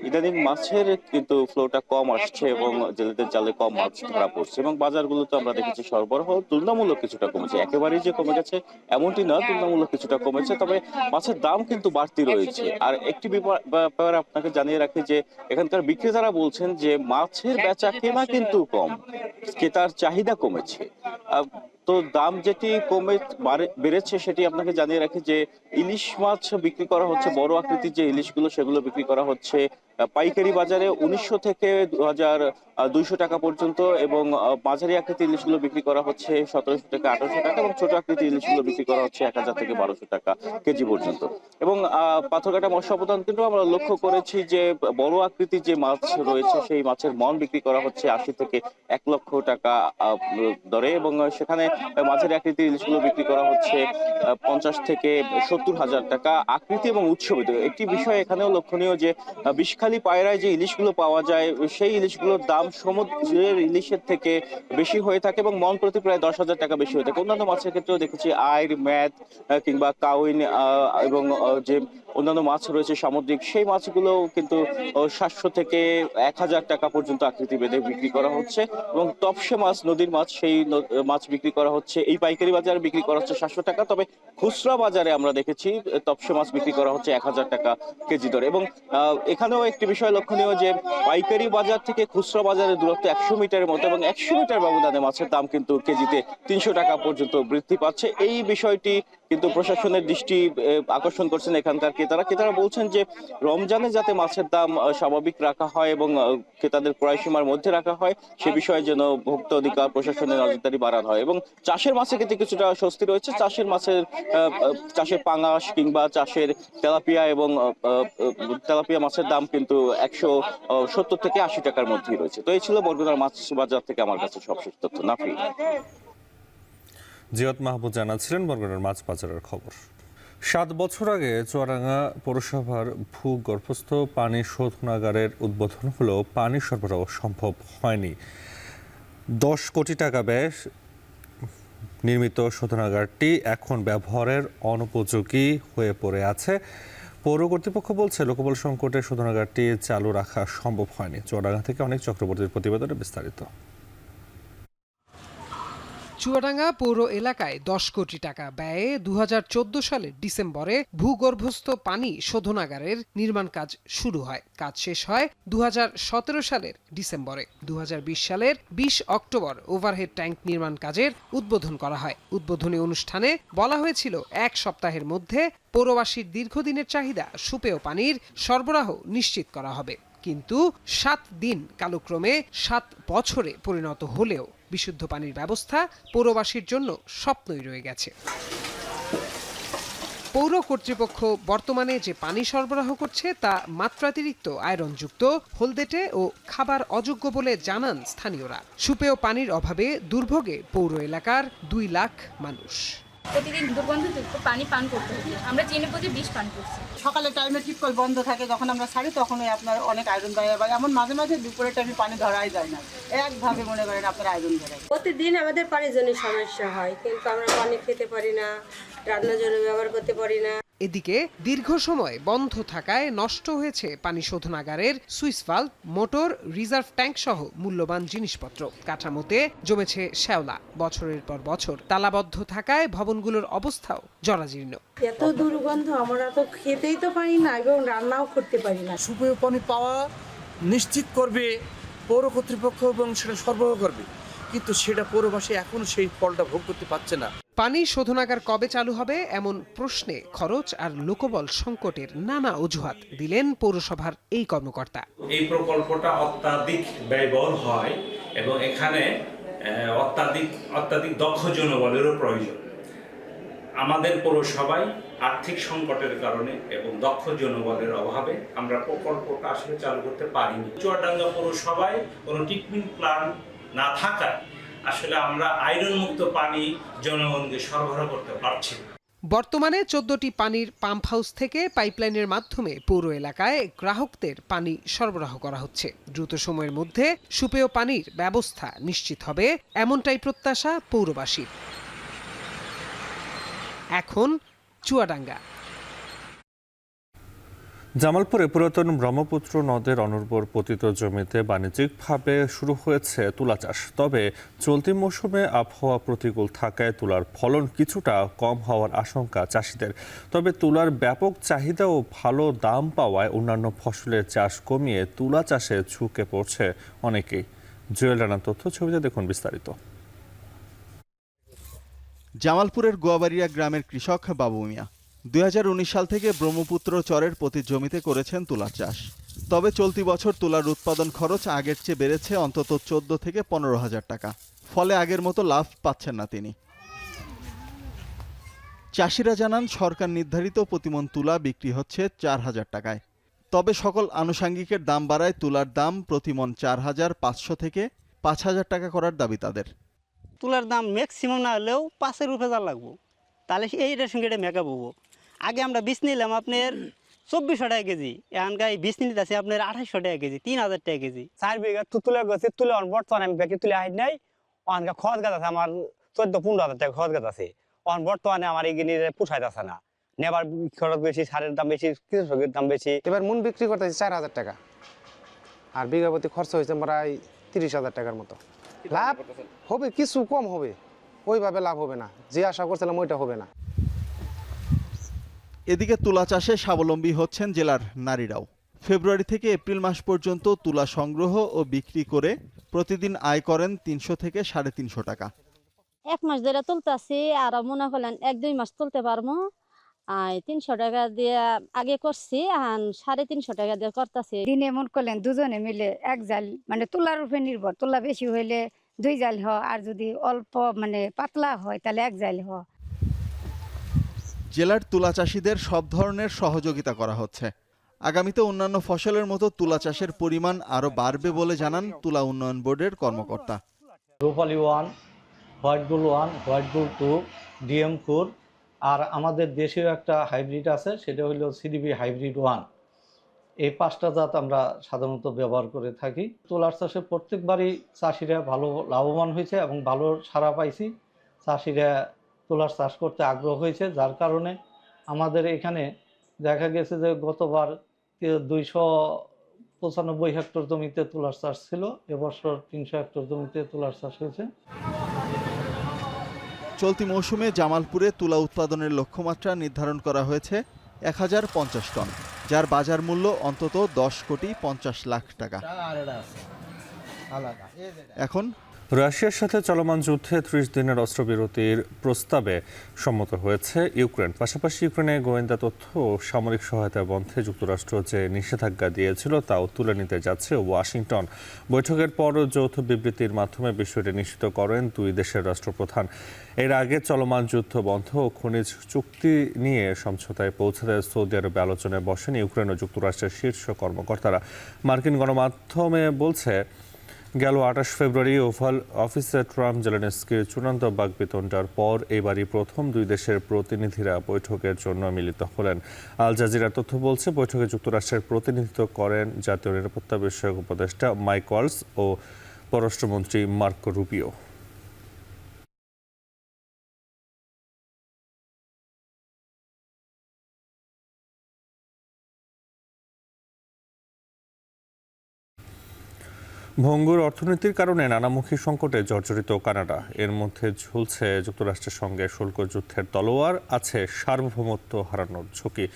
ইদানিং মাছের কিন্তু ফ্লোটা কম আসছে এবং জেলেদের জালে কম মাছ ধরা পড়ছে। এবং বাজারগুলোতে আমরা দেখেছি সরবরাহ তুলনামূলক কিছুটা কমেছে, একেবারেই যে কমে গেছে এমনটি না, তুলনামূলক কিছুটা কমেছে, তবে মাছের দাম কিন্তু বাড়তি রয়েছে। আর একটি ব্যাপার আপনাকে জানিয়ে রাখি যে এখানকার বিক্রেতারা বলছেন যে মাছের বেচা কেনা কিন্তু কম, ক্রেতার চাহিদা কমেছে। তো দাম যেটি বেড়েছে সেটি আপনাকে জানিয়ে রাখি যে ইলিশ মাছ বিক্রি করা হচ্ছে, বড় আকৃতির যে ইলিশগুলো সেগুলো বিক্রি করা হচ্ছে পাইকারি বাজারে 1900 থেকে 2200 টাকা পর্যন্ত, এবং মাঝারি আকৃতির ইলিশগুলো বিক্রি করা হচ্ছে 1700 থেকে 1800 টাকা, এবং ছোট আকৃতির ইলিশগুলো বিক্রি করা হচ্ছে 1000 থেকে 1200 টাকা কেজি পর্যন্ত। এবং পাথরঘাটা মৎস্য অবতরণ কিন্তু আমরা লক্ষ্য করেছি যে বড় আকৃতির যে মাছ রয়েছে সেই মাছের মন বিক্রি করা হচ্ছে 80 থেকে 1 লক্ষ টাকা দরে, এবং সেখানে মাঝারি আকৃতির ইলিশগুলো বিক্রি করা হচ্ছে 50 থেকে 70,000 টাকা আকৃতি এবং উৎসবিত। একটি বিষয় এখানেও লক্ষণীয় যে বিষখালী পায়রায় যে ইলিশগুলো পাওয়া যায় সেই ইলিশগুলোর দাম সমুদ্রের ইলিশের থেকে বেশি হয়ে থাকে এবং মন প্রতি প্রায় 10,000 টাকা বেশি হয়ে থাকে। অন্যান্য মাছের ক্ষেত্রেও দেখেছি আইর, ম্যাথ কিংবা কাউইন এবং যে অন্যান্য মাছ রয়েছে সামুদ্রিক, সেই মাছগুলো কিন্তু 700 থেকে 1000 টাকা পর্যন্ত আকৃতি বেঁধে বিক্রি করা হচ্ছে। এবং তপসে মাছ, নদীর মাছ, সেই মাছ বিক্রি করা হচ্ছে এই পাইকারি বাজারে বিক্রি করা হচ্ছে 700 টাকা, তবে খুচরা বাজারে আমরা দেখেছি তপসে মাছ বিক্রি করা হচ্ছে 1000 টাকা কেজি দরে। এবং এখানেও একটি বিষয় লক্ষণীয় যে পাইকারি বাজার থেকে খুচরা বাজারের দূরত্ব 100 মিটারের মতো, এবং 100 মিটার ব্যবধানে মাছের দাম কিন্তু কেজিতে 300 টাকা পর্যন্ত বৃদ্ধি পাচ্ছে। এই বিষয়টি কিন্তু প্রশাসনের দৃষ্টি আকর্ষণ করছেন এখানকার ক্রেতারা বলছেন যে রমজানে যাতে মাছের দাম স্বাভাবিক রাখা হয় এবং ক্রেতাদের ক্রয় সীমার মধ্যে রাখা হয় সে বিষয়ে যেন ভোক্তা অধিকার প্রশাসনের নজরদারি বাড়ানো হয়। এবং চাষের মাছের ক্ষেত্রে কিছুটা স্বস্তি রয়েছে। চাষের পাঙাশ কিংবা চাষের তেলাপিয়া এবং তেলাপিয়া মাছের দাম কিন্তু 170 থেকে 80 টাকার মধ্যেই রয়েছে। তো এই ছিল বরগুনার মাছ বাজার থেকে আমার কাছে সবশেষ তথ্য। নাফি। জিয়াদ মাহমুদ জানাচ্ছিলেন বরগুনার মাছ বাজারের খবর। 7 বছর আগে চুয়াডাঙ্গা পৌরসভার ভূগর্ভস্থ পানি শোধনাগারের উদ্বোধন হলেও পানি সরবরাহ সম্ভব হয়নি। 10 কোটি টাকা ব্যয় নির্মিত শোধনাগারটি এখন ব্যবহারের অনুপযোগী হয়ে পড়ে আছে। পৌর কর্তৃপক্ষ বলছে লোকবল সংকটে শোধনাগারটি চালু রাখা সম্ভব হয়নি। চুয়াডাঙ্গা থেকে অনেক চক্রবর্তীর প্রতিবেদনে বিস্তারিত। চুয়াডাঙ্গা পৌর এলাকায় 10 কোটি টাকা ব্যয়ে 2014 সালের ডিসেম্বরে ভূগর্ভস্থ পানি শোধনাগারের নির্মাণ কাজ শুরু হয়। কাজ শেষ হয় 2017 সালের ডিসেম্বরে। 2020 সালের 20 অক্টোবর ওভারহেড ট্যাঙ্ক নির্মাণ কাজের উদ্বোধন করা হয়। উদ্বোধনী অনুষ্ঠানে বলা হয়েছিল 1 সপ্তাহের মধ্যে পৌরবাসীর দীর্ঘদিনের চাহিদা সুপেয় পানির সরবরাহ নিশ্চিত করা হবে। কিন্তু 7 দিন কালক্রমে 7 বছরে পরিণত হলেও বিশুদ্ধ পানির ব্যবস্থা পৌরবাসীর জন্য স্বপ্নই রয়ে গেছে। পৌর কর্তৃপক্ষ বর্তমানে যে পানি সরবরাহ করছে তা মাত্রাতিরিক্ত আয়রনযুক্ত, হলদেটে ও খাবার অযোগ্য বলে জানান স্থানীয়রা। সুপেয় পানির অভাবে দুর্ভোগে পৌর এলাকার 2 লাখ মানুষ। প্রতিদিন দুর্গন্ধযুক্ত পানি পান করতে হচ্ছে। আমরা চিনি বুঝে বিষ পান করছি। সকালে টাইমে টিপকল বন্ধ থাকে, যখন আমরা ছাড়ি তখনই আপনার অনেক আয়রন ধরে, বা এমন মাঝে মাঝে দুপুরের টাইমে পানি ধরাই যায় না, একভাবে মনে করেন আপনার আয়রন ধরে। প্রতিদিন আমাদের পানির জন্য সমস্যা হয়, কিন্তু আমরা পানি খেতে পারি না, রান্নার জন্য ব্যবহার করতে পারি না। এদিকে দীর্ঘ সময় বন্ধ থাকায় নষ্ট হয়েছে পানি শোধনাগারের switch valve, motor, reserve tank সহ মূল্যবান জিনিসপত্র। কাঠামোতে জমেছে শ্যাওলা। বছরের পর বছর তালাবদ্ধ থাকায় ভবনগুলোর অবস্থাও জরাজীর্ণ। এত দুর্গন্ধ, আমরা তো খেতেই তো পারি না এবং রান্নাও করতে পারি না। সুপেয় পানি পাওয়া নিশ্চিত করবে পৌর কর্তৃপক্ষ এবং সেটা সরবরাহ করবে, কিন্তু সেটা পৌরবাসী এখনো সেই ফলটা ভোগ করতে পারছে না। পানি শোধনাগার কবে চালু হবে এমন প্রশ্নে খরচ আর লোকবল সংকটের নানা অজুহাত দিলেন পৌরসভার এই কর্মকর্তা। এই প্রকল্পটা অত্যাধিক ব্যয়বহুল হয় এবং এখানে অত্যাধিক দক্ষ জনবলেরও প্রয়োজন। আমাদের পৌরসভায় আর্থিক সংকটের কারণে এবং দক্ষ জনবলের অভাবে আমরা প্রকল্পটা আসলে চালু করতে পারিনি। চুয়াডাঙ্গা পৌরসভায় কোনো ট্রিটমেন্ট প্ল্যান না থাকায় আসলে আমরা আয়রন মুক্ত পানি জনগণকে সরবরাহ করতে পারছি না। বর্তমানে 14টি পানির পাম্প হাউস থেকে পাইপলাইনের মাধ্যমে পৌর এলাকায় গ্রাহকদের পানি সরবরাহ করা হচ্ছে। দ্রুত সময়ের মধ্যে সুপেয় পানির ব্যবস্থা নিশ্চিত হবে এমনটাই প্রত্যাশা পৌরবাসীর। এখন চুয়াডাঙ্গা। জামালপুরে পুরাতন ব্রহ্মপুত্র নদের অনুর্বর পতিত জমিতে বাণিজ্যিকভাবে শুরু হয়েছে তুলা চাষ। তবে চলতি মৌসুমে আবহাওয়া প্রতিকূল থাকায় তুলার ফলন কিছুটা কম হওয়ার আশঙ্কা চাষিদের। তবে তুলার ব্যাপক চাহিদা ও ভালো দাম পাওয়ায় অন্যান্য ফসলের চাষ কমিয়ে তুলা চাষে ঝুঁকে পড়ছে অনেকেই। জুয়েল রানার তথ্য ছবিতে দেখুন বিস্তারিত। জামালপুরের গোয়াবাড়িয়া গ্রামের কৃষক বাবু মিয়া 2019 সাল থেকে ব্রহ্মপুত্র চরের প্রতি জমিতে করেছেন তুলা চাষ। তবে চলতি বছর তুলার উৎপাদন খরচ আগের চেয়ে বেড়েছে অন্তত 14 থেকে 15 হাজার টাকা। ফলে আগের মতো লাভ পাচ্ছেন না তিনি। চাষিরা জানান সরকার নির্ধারিত প্রতিমন তুলা বিক্রি হচ্ছে 4,000 টাকায়। তবে সকল আনুষাঙ্গিকের দাম বাড়ায় তুলার দাম প্রতিমন 4,500 থেকে 5,000 টাকা করার দাবি তাদের। তুলার দাম ম্যাক্সিমাম না হলেও 5-এর উপরে যা লাগবো, তাহলে এইটার সঙ্গে এটা মেকআপ হবো। আগে আমরা বীজ নিলাম আপনার 2400 টাকা কেজি, এখানকার বীজ নিতে আছে আপনার 2800 টাকা কেজি, 3000 টাকা কেজি। 4 বিঘা তুলে গেছে, তুলে বর্তমানে আমি ব্যাগে তুলে হাইট নাই। অনকা খরচ গাছ আছে আমার 14-15 হাজার টাকা খরচ গাছ আছে। বর্তমানে আমার এগিয়ে পোষায় যাচ্ছে না, নেবার খরচ বেশি, সারের দাম বেশি, কৃষকের দাম বেশি। এবার মন বিক্রি করতেছি 4000 টাকা, আর বিঘা প্রতি খরচ হয়েছে প্রায় 30,000 টাকার মতো। লাভ হবে, কিছু কম হবে, ওইভাবে লাভ হবে না, যে আশা করছিলাম ওইটা হবে না। এদিকে তুলা চাষে স্বাবলম্বী হচ্ছেন জেলার নারীরাও। ফেব্রুয়ারি থেকে এপ্রিল মাস পর্যন্ত তুলা সংগ্রহ ও বিক্রি করে প্রতিদিন আয় করেন 300 থেকে 350 টাকা। 1 মাস ধরে তুলতেছি, আর মনে করলেন 1-2 মাস তুলতে পারবো। 300 টাকা দিয়ে আগে করছি, 350 টাকা দিয়ে করতেছি। দিনে মন করলেন দুজনে মিলে 1 জাল, মানে তুলার উপরে নির্ভর। তুলা বেশি হইলে 2 জাল হয়, আর যদি অল্প মানে পাতলা হয় তাহলে 1 জাল হয়। জেলার তুলা চাষিদের সব ধরনের সহযোগিতা করা হচ্ছে। আগামীতে অন্যান্য ফসলের মতো তুলা চাষের পরিমাণ আরও বাড়বে বলে জানান তুলা উন্নয়ন বোর্ডের কর্মকর্তা। রূপালী 1, white gold 1, white gold 2, DM 4, আর আমাদের দেশেও একটা হাইব্রিড আছে, সেটা হলো CDB হাইব্রিড 1। এই 5টা জাত আমরা সাধারণত ব্যবহার করে থাকি। তুলার চাষে প্রত্যেকবারই চাষিরা ভালো লাভবান হয়েছে এবং ভালো সাড়া পাইছি। চাষিরা তুলার চাষ করতে আগ্রহ হয়েছে, যার কারণে আমাদের এখানে দেখা গেছে যে গতবার 295 হেক্টর জমিতে তুলার চাষ ছিল, এবছর 300 হেক্টর জমিতে তুলার চাষ হয়েছে। চলতি মৌসুমে জামালপুরে তুলা উৎপাদনের লক্ষ্যমাত্রা নির্ধারণ করা হয়েছে 1050 টন, যার বাজার মূল্য অন্তত 10,50,00,000 টাকা। এখন রাশিয়ার সাথে চলমান যুদ্ধে 30 দিনের অস্ত্রবিরতির প্রস্তাবে সম্মত হয়েছে ইউক্রেন। পাশাপাশি ইউক্রেনে গোয়েন্দা তথ্য ও সামরিক সহায়তা বন্ধে যুক্তরাষ্ট্র যে নিষেধাজ্ঞা দিয়েছিল তাও তুলে নিতে যাচ্ছে ওয়াশিংটন। বৈঠকের পর যৌথ বিবৃতির মাধ্যমে বিষয়টি নিশ্চিত করেন দুই দেশের রাষ্ট্রপ্রধান। এর আগে চলমান যুদ্ধ বন্ধ ও খনিজ চুক্তি নিয়ে সমঝোতায় পৌঁছাতে সৌদি আরবে আলোচনায় বসেন ইউক্রেন ও যুক্তরাষ্ট্রের শীর্ষ কর্মকর্তারা। মার্কিন গণমাধ্যমে বলছে, গেল 28 ফেব্রুয়ারি ওভাল অফিসে ট্রাম্প জেলেনস্কির চূড়ান্ত বাকবিতণ্ডার পর এবারই প্রথম দুই দেশের প্রতিনিধিরা বৈঠকের জন্য মিলিত হলেন। আল জাজিরার তথ্য বলছে, বৈঠকে যুক্তরাষ্ট্রের প্রতিনিধিত্ব করেন জাতীয় নিরাপত্তা বিষয়ক উপদেষ্টা মাইক ওয়ালস ও পররাষ্ট্রমন্ত্রী মার্কো রুবিও। ভঙ্গুর অর্থনীতির কারণে নানামুখী সংকটে জর্জরিত কানাডা। এর মধ্যে ঝুলছে যুক্তরাষ্ট্রের সঙ্গে শুল্ক যুদ্ধের তলোয়ার, আছে সার্বভৌমত্ব হারানোর ঝুঁকি।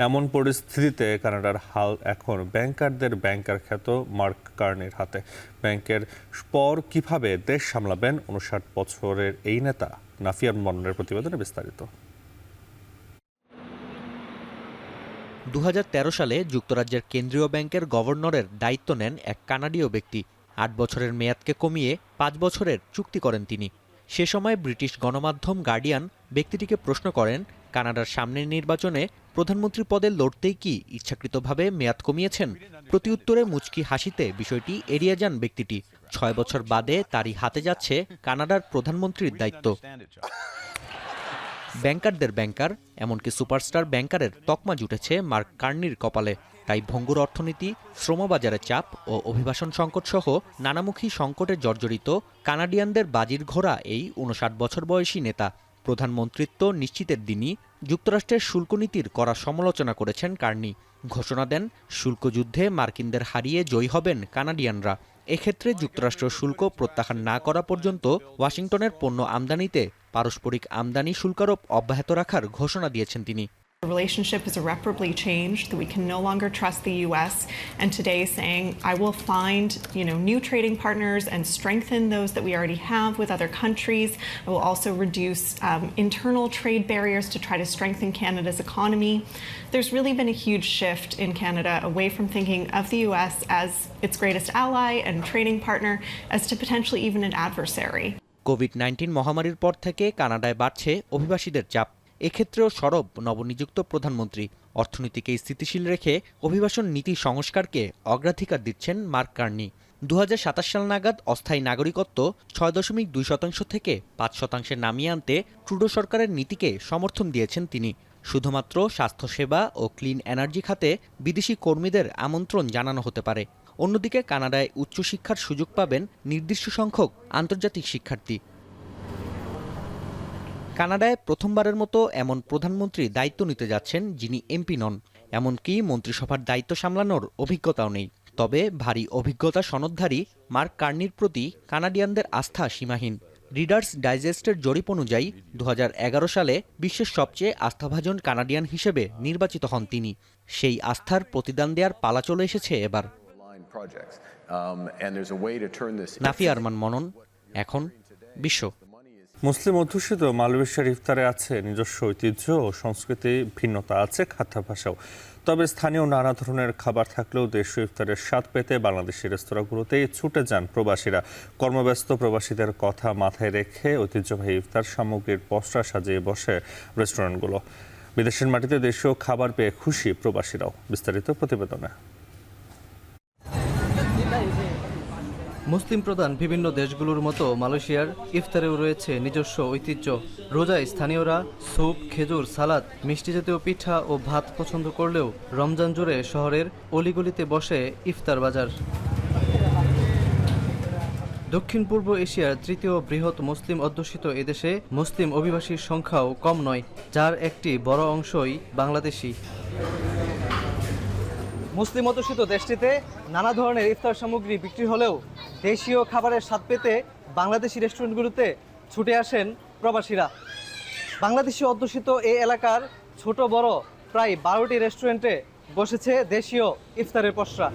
এমন পরিস্থিতিতে কানাডার হাল এখন ব্যাংকারদের ব্যাংকার খ্যাত মার্ক কার্নির হাতে। ব্যাংকের পর কিভাবে দেশ সামলাবেন 59 বছরের এই নেতা? নাফিয়ার মন্নের প্রতিবেদনে বিস্তারিত। 2013 সালে যুক্তরাজ্যের কেন্দ্রীয় ব্যাংকের গভর্নরের দায়িত্ব নেন এক কানাডীয় ব্যক্তি। 8 বছরের মেয়াদকে কমিয়ে 5 বছরের চুক্তি করেন তিনি। সে সময় ব্রিটিশ গণমাধ্যম গার্ডিয়ান ব্যক্তিটিকে প্রশ্ন করেন, কানাডার সামনের নির্বাচনে প্রধানমন্ত্রী পদে লড়তেই কি ইচ্ছাকৃতভাবে মেয়াদ কমিয়েছেন? প্রতিউত্তরে মুচকি হাসিতে বিষয়টি এড়িয়ে যান ব্যক্তিটি। 6 বছর বাদে তারই হাতে যাচ্ছে কানাডার প্রধানমন্ত্রীর দায়িত্ব। ব্যাংকারদের ব্যাংকার, এমনকি সুপারস্টার ব্যাংকারের তকমা জুটেছে মার্ক কার্নির কপালে। তাই ভঙ্গুর অর্থনীতি, শ্রমবাজারে চাপ ও অভিবাসন সংকট সহ নানামুখী সংকটে জর্জরিত কানাডিয়ানদের বাজির ঘোড়া এই 59 বছর বয়সী নেতা। প্রধানমন্ত্রিত্ব নিশ্চিতের দিনই যুক্তরাষ্ট্রের শুল্ক নীতির কড়া সমালোচনা করেছেন কার্নি। ঘোষণা দেন, শুল্ক যুদ্ধে মার্কিনদের হারিয়ে জয়ী হবেন কানাডিয়ানরা। এক্ষেত্রে যুক্তরাষ্ট্র শুল্ক প্রত্যাহার না করা পর্যন্ত ওয়াশিংটনের পণ্য আমদানিতে পারস্পরিক আমদানি শুল্কারোপ অব্যাহত রাখার ঘোষণা দিয়েছেন তিনি। The relationship is irreparably changed, that we can no longer trust the U.S. and today saying, I will find new trading partners and strengthen those that we already have with other countries. I will also reduce internal trade barriers to try to strengthen Canada's economy. There's really been a huge shift in Canada away from thinking of the U.S. as its greatest ally and trading partner as to potentially even an adversary. COVID-19 মহামারীর পর থেকে কানাডায় বাড়ছে অভিবাসীদের চাপ। এক্ষেত্রেও সরব নবনিযুক্ত প্রধানমন্ত্রী। অর্থনীতিকে স্থিতিশীল রেখে অভিবাসন নীতি সংস্কারকে অগ্রাধিকার দিচ্ছেন মার্ক কার্নি। 2027 সাল নাগাদ অস্থায়ী নাগরিকত্ব 6.2% থেকে 5% নামিয়ে আনতে ট্রুডো সরকারের নীতিকে সমর্থন দিয়েছেন তিনি। শুধুমাত্র স্বাস্থ্যসেবা ও ক্লিন এনার্জি খাতে বিদেশি কর্মীদের আমন্ত্রণ জানানো হতে পারে। অন্যদিকে কানাডায় উচ্চশিক্ষার সুযোগ পাবেন নির্দিষ্ট সংখ্যক আন্তর্জাতিক শিক্ষার্থী। কানাডায় প্রথমবারের মতো এমন প্রধানমন্ত্রী দায়িত্ব নিতে যাচ্ছেন যিনি এমপি নন, এমনকি মন্ত্রিসভার দায়িত্ব সামলানোর অভিজ্ঞতাও নেই। তবে ভারী অভিজ্ঞতা সনদধারী মার্ক কার্নির প্রতি কানাডিয়ানদের আস্থা সীমাহীন। রিডার্স ডাইজেস্টের জরিপ অনুযায়ী 2011 সালে বিশ্বের সবচেয়ে আস্থাভাজন কানাডিয়ান হিসেবে নির্বাচিত হন তিনি। সেই আস্থার প্রতিদান দেওয়ার পালা চলে এসেছে এবার। নাফিয়া আরমান মনন, এখন বিশ্ব। মুসলিম অধ্যুষিত মালয়েশিয়ার ইফতারে আছে নিজস্ব ঐতিহ্য ও সংস্কৃতি, ভিন্নতা আছে খাদ্যাভ্যাসেও। তবে স্থানীয় নানা ধরনের খাবার থাকলেও দেশীয় ইফতারের স্বাদ পেতে বাংলাদেশি রেস্তোরাঁগুলোতেই ছুটে যান প্রবাসীরা। কর্মব্যস্ত প্রবাসীদের কথা মাথায় রেখে ঐতিহ্যবাহী ইফতার সামগ্রীর পসরা সাজিয়ে বসে রেস্টুরেন্টগুলো। বিদেশের মাটিতে দেশীয় খাবার পেয়ে খুশি প্রবাসীরাও। বিস্তারিত প্রতিবেদনে। মুসলিম প্রধান বিভিন্ন দেশগুলোর মতো মালয়েশিয়ার ইফতারেও রয়েছে নিজস্ব ঐতিহ্য। রোজায় স্থানীয়রা স্যুপ, খেজুর, সালাদ, মিষ্টি জাতীয় পিঠা ও ভাত পছন্দ করলেও রমজান জুড়ে শহরের অলিগলিতে বসে ইফতার বাজার। দক্ষিণ পূর্ব এশিয়ার তৃতীয় বৃহৎ মুসলিম অধ্যুষিত এদেশে মুসলিম অভিবাসীর সংখ্যাও কম নয়, যার একটি বড় অংশই বাংলাদেশি। মুসলিম অধ্যুষিত দেশটিতে নানা ধরনের ইফতার সামগ্রী বিক্রি হলেও দেশীয় খাবারের স্বাদ পেতে বাংলাদেশি রেস্টুরেন্টগুলোতে ছুটে আসেন প্রবাসীরা। বাংলাদেশি অধ্যুষিত এই এলাকার ছোট বড় প্রায় 12টি রেস্টুরেন্টে বসেছে দেশীয় ইফতারের পসরা।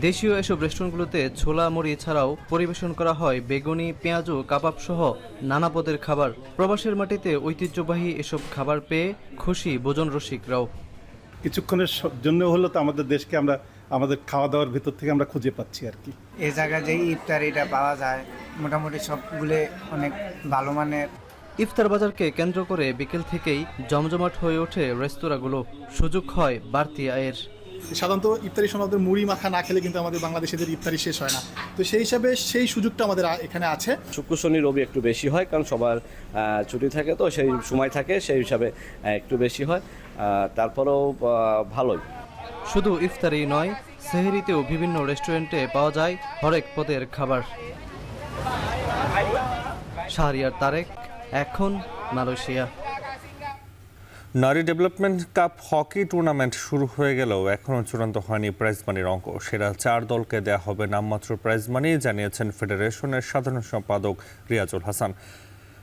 দেশীয় এসব রেস্টুরেন্টগুলোতে ছোলা মুড়ি ছাড়াও পরিবেশন করা হয় বেগুনি, পেঁয়াজু, কাবাব সহ নানা পদের খাবার। প্রবাসের মাটিতে ঐতিহ্যবাহী এসব খাবার পেয়ে খুশি ভোজন রসিকরাও। কিছুক্ষণের জন্য হলো তো আমাদের দেশকে আমরা আমাদের খাওয়া দাওয়ার ভিতর থেকে আমরা খুঁজে পাচ্ছি আর কি। এই জায়গায় যে ইফতারিটা পাওয়া যায় মোটামুটি সবগুলো অনেক ভালো মানের। ইফতার বাজারকে কেন্দ্র করে বিকেল থেকেই জমজমাট হয়ে ওঠে রেস্তোরাঁগুলো, সুযোগ হয় বাড়তি আয়ের। সাধারণত ইফতারি সময় আমাদের মুড়ি মাখা না খেলে কিন্তু আমাদের বাংলাদেশিদের ইফতারি শেষ হয় না, তো সেই হিসাবে সেই সুযোগটা আমাদের এখানে আছে। শুক্র শনি রবি একটু বেশি হয়, কারণ সবার ছুটি থাকে, তো সেই সময় থাকে, সেই হিসাবে একটু বেশি হয়। তারপরেও ভালোই। শুধু ইফতারি নয়, সেহরিতেও বিভিন্ন রেস্টুরেন্টে পাওয়া যায় হরেক পদের খাবার। শাহরিয়ার তারেক, এখন মালয়েশিয়া। নারী ডেভেলপমেন্ট কাপ হকি টুর্নামেন্ট শুরু হয়ে গেলেও এখনও চূড়ান্ত হয়নি প্রাইজ মানির অঙ্ক। সেরা 4 দলকে দেয়া হবে নামমাত্র প্রাইজ মানি, জানিয়েছেন ফেডারেশনের সাধারণ সম্পাদক রিয়াজুল হাসান।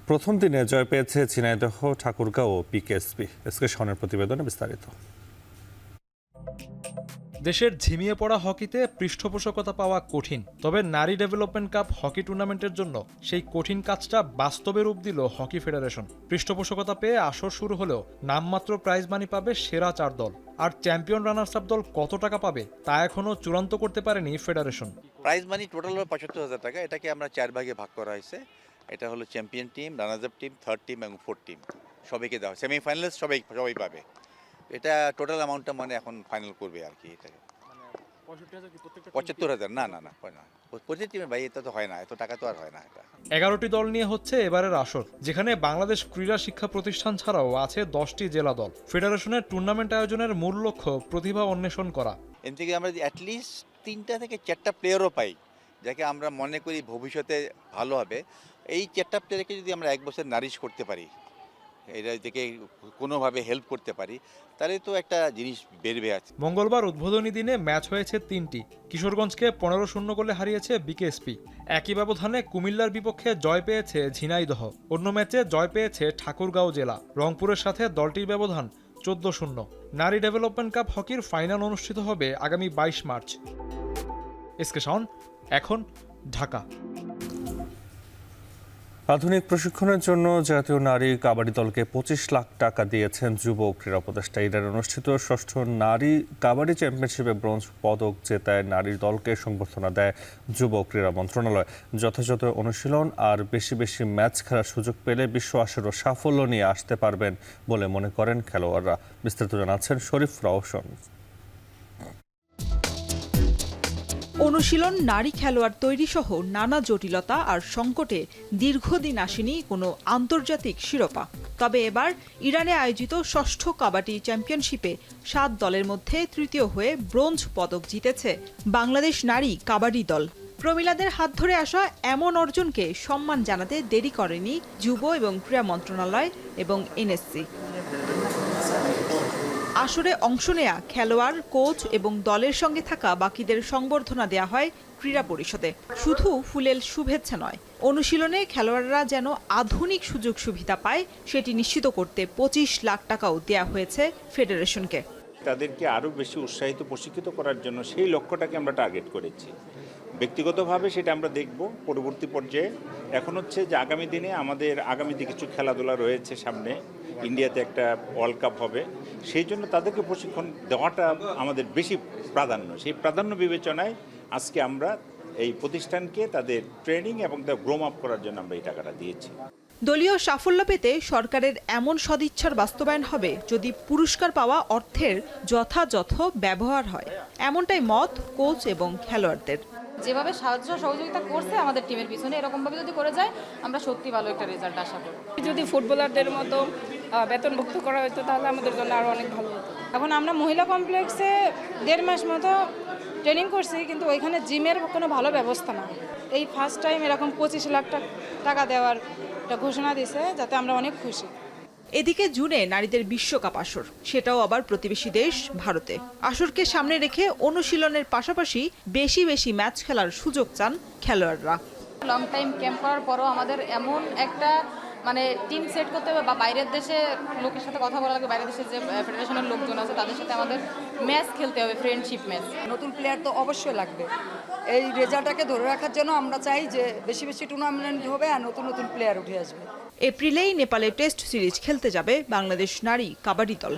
প্রথম দিনে জয় পেয়েছে ঝিনাইদহ, ঠাকুরগাঁও ও পিকেএসপি। এসকে শাওনের প্রতিবেদনে বিস্তারিত। দেশের ঝিমিয়ে পড়া হকিতে পৃষ্ঠপোষকতা পাওয়া কঠিন, তবে নারী ডেভেলপমেন্ট কাপ হকি টুর্নামেন্টের জন্য সেই কঠিন কাজটা বাস্তবে রূপ দিল হকি ফেডারেশন। পৃষ্ঠপোষকতা পেয়ে আসর শুরু হলেও নামমাত্র প্রাইজ মানি পাবে সেরা 4 দল। আর চ্যাম্পিয়ন রানার্স আপ দল কত টাকা পাবে তা এখনও চূড়ান্ত করতে পারেনি ফেডারেশন। প্রাইজ মানি টোটাল হবে 75,000 টাকা। এটাকে আমরা 4 ভাগে ভাগ করা হয়েছে। এটা হলো champion team, runners up team, third team এবং ফোর্থ টিম, সবাইকে দেওয়া হয়। সেমিফাইনালিস্ট সবাই পাবে। এটা টোটাল অ্যামাউন্টটা মানে এখন ফাইনাল করবে আর কি। এটা 75,000 না হয় না প্রতি টিমে, ভাই এটা তো হয় না, এত টাকা তো আর হয় না। এটা 11টি দল নিয়ে হচ্ছে এবারের আসর, যেখানে বাংলাদেশ ক্রীড়া শিক্ষা প্রতিষ্ঠান ছাড়াও আছে 10টি জেলা দল। ফেডারেশনের টুর্নামেন্ট আয়োজনের মূল লক্ষ্য প্রতিভা অন্বেষণ করা। এর থেকে আমরা অ্যাটলিস্ট 3টা থেকে 4টা প্লেয়ারও পাই, যাকে আমরা মনে করি ভবিষ্যতে ভালো হবে। এই 4টা প্লেয়ারকে যদি আমরা 1 বছর নারিশ করতে পারি, এটা থেকে কোনোভাবে হেল্প করতে পারি, তাহলে তো একটা জিনিস বেরবে আছে। মঙ্গলবার উদ্বোধনী দিনে ম্যাচ হয়েছে 3টি। কিশোরগঞ্জকে 15-0 গোলে হারিয়েছে বিকেএসপি। একই ব্যবধানে কুমিল্লার বিপক্ষে জয় পেয়েছে ঝিনাইদহ। অন্য ম্যাচে জয় পেয়েছে ঠাকুরগাঁও জেলা। রংপুরের সাথে দলটির ব্যবধান 14-0। নারী ডেভেলপমেন্ট কাপ হকির ফাইনাল অনুষ্ঠিত হবে আগামী 22 মার্চ। এসকে শাওন, এখন ঢাকা। আধুনিক প্রশিক্ষণের জন্য জাতীয় নারী কাবাডি দলকে 25 লাখ টাকা দিয়েছেন যুব ক্রীড়া উপদেষ্টা। ইরানে অনুষ্ঠিত 6ষ্ঠ নারী কাবাডি চ্যাম্পিয়নশিপে ব্রোঞ্জ পদক জেতায় নারী দলকে সংবর্ধনা দেয় যুব ক্রীড়া মন্ত্রণালয়। যথাযথ অনুশীলন আর বেশি বেশি ম্যাচ খেলার সুযোগ পেলে বিশ্ব আসরেও সাফল্য নিয়ে আসতে পারবেন বলে মনে করেন খেলোয়াড়রা। বিস্তারিত জানাচ্ছেন শরীফ রওশন। অনুশীলন, নারী খেলোয়াড় তৈরি সহ নানা জটিলতা আর সংকটে দীর্ঘদিন আসেনি কোনো আন্তর্জাতিক শিরোপা। তবে এবার ইরানে আয়োজিত 6ষ্ঠ কাবাডি চ্যাম্পিয়নশিপে 7 দলের মধ্যে তৃতীয় হয়ে ব্রোঞ্জ পদক জিতেছে বাংলাদেশ নারী কাবাডি দল। প্রমিলাদের হাত ধরে আসা এমন অর্জনকে সম্মান জানাতে দেরি করেনি যুব এবং ক্রীড়া মন্ত্রণালয় এবং এনএসসি। আসরে অংশ নেয়া খেলোয়াড়, কোচ এবং দলের সঙ্গে থাকা বাকিদের সংবর্ধনা দেয়া হয় ক্রীড়া পরিষদে। শুধু ফুলেল শুভেচ্ছা নয়, অনুশীলনে খেলোয়াড়রা যেন আধুনিক সুযোগ সুবিধা পায় সেটি নিশ্চিত করতে 25 লাখ টাকাও দেয়া হয়েছে ফেডারেশনকে। তাদেরকে আরও বেশি উৎসাহিত প্রশিক্ষিত করার জন্য সেই লক্ষ্যটাকে আমরা টার্গেট করেছি। ব্যক্তিগতভাবে সেটা আমরা দেখব পরবর্তী পর্যায়ে। এখন হচ্ছে যে আগামী দিনে আমাদের আগামীতে কিছু খেলাধুলা রয়েছে সামনে, ইন্ডিয়াতে একটা ওয়ার্ল্ড কাপ হবে, সেই জন্য তাদেরকে প্রশিক্ষণ দেওয়াটা আমাদের বেশি প্রাধান্য। সেই প্রাধান্য বিবেচনায় আজকে আমরা এই প্রতিষ্ঠানকে তাদের ট্রেনিং এবং তার গ্রোম আপ করার জন্য আমরা এই টাকাটা দিয়েছি। দলীয় সাফল্য পেতে সরকারের এমন সদিচ্ছার বাস্তবায়ন হবে যদি পুরস্কার পাওয়া অর্থের যথাযথ ব্যবহার হয়, এমনটাই মত কোচ এবং খেলোয়াড়দের। যেভাবে সাহায্য সহযোগিতা করছে আমাদের টিমের পিছনে, এরকমভাবে যদি করে যায় আমরা সত্যি ভালো একটা রেজাল্ট আশা করি। যদি ফুটবলারদের মতো বেতনভুক্ত করা হতো তাহলে আমাদের জন্য আরও অনেক ভালো হতো। এখন আমরা মহিলা কমপ্লেক্সে 1.5 মাস মতো ট্রেনিং করছি, কিন্তু ওইখানে জিমের কোনো ভালো ব্যবস্থা না। এই ফার্স্ট টাইম এরকম 25 লাখ টাকা দেওয়ার একটা ঘোষণা দিয়েছে, যাতে আমরা অনেক খুশি। এদিকে জুনে নারীদের বিশ্বকাপ আসর, সেটাও আবার প্রতিবেশী দেশ ভারতে। আসরকে সামনে রেখে অনুশীলনের পাশাপাশি বেশি বেশি ম্যাচ খেলার সুযোগ চান খেলোয়াড়রা। লং টাইম ক্যাম্প করার পরও আমাদের এমন একটা টিম সেট করতে হবে বা বাইরের দেশে লোকের সাথে কথা বলা লাগবে, বাইরের দেশে যে ফেডারেশনের লোকজন আছে তাদের সাথে আমাদের ম্যাচ খেলতে হবে, ফ্রেন্ডশিপ ম্যাচ। নতুন প্লেয়ার তো অবশ্যই লাগবে। এই রেজাল্টটাকে ধরে রাখার জন্য আমরা চাই যে বেশি বেশি টুর্নামেন্ট হবে আর নতুন নতুন প্লেয়ার উঠে আসবে। এপ্রিলেই নেপালে টেস্ট সিরিজ খেলতে যাবে বাংলাদেশ নারী কাবাডি দল।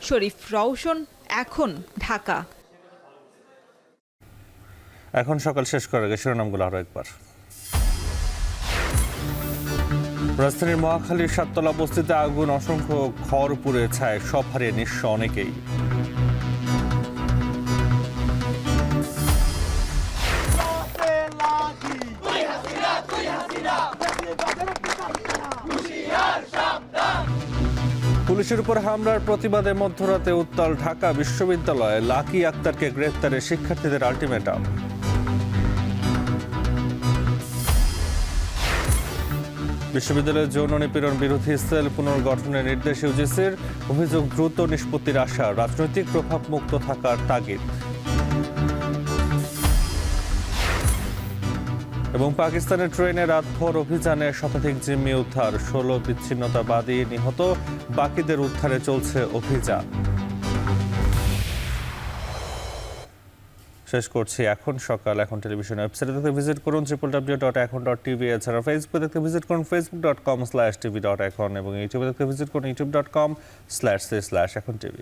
শরীফ রওশন, এখন, ঢাকা। এখন সকাল শেষ করার আগে শিরোনামগুলো আরও একবার। রাজধানীর মহাখালীর 7 তলা বস্তিতে আগুন, অসংখ্য ঘর পুড়ে ছায়, সব হারিয়ে নিঃস্ব অনেকেই। পুলিশের উপর হামলার প্রতিবাদে মধ্যরাতে উত্তাল ঢাকা বিশ্ববিদ্যালয়ে, লাকি আক্তারকে গ্রেফতারে শিক্ষার্থীদের আলটিমেটাম। বিশ্ববিদ্যালয়ের যৌন নিপীড়ন বিরোধী সেল পুনর্গঠনের নির্দেশ ইউজিসির, অভিযোগ দ্রুত নিষ্পত্তির আশা, রাজনৈতিক প্রভাব মুক্ত থাকার তাগিদ। এবং পাকিস্তানের ট্রেনে রাতভর অভিযানে শতাধিক জিম্মি উদ্ধার, 16 বিচ্ছিন্নতাবাদী নিহত, বাকিদের উদ্ধারে চলছে অভিযান। শেষ করছি এখন সকাল। এখন টেলিভিশন ওয়েবসাইটে দেখতে ভিজিট করুন www.ekhon.tv, এছাড়া ফেসবুকে দেখতে ভিজিট করুন facebook.com/tv.ekhon এবং ইউটিউবে দেখতে ভিজিট করুন youtube.com/ekhon tv।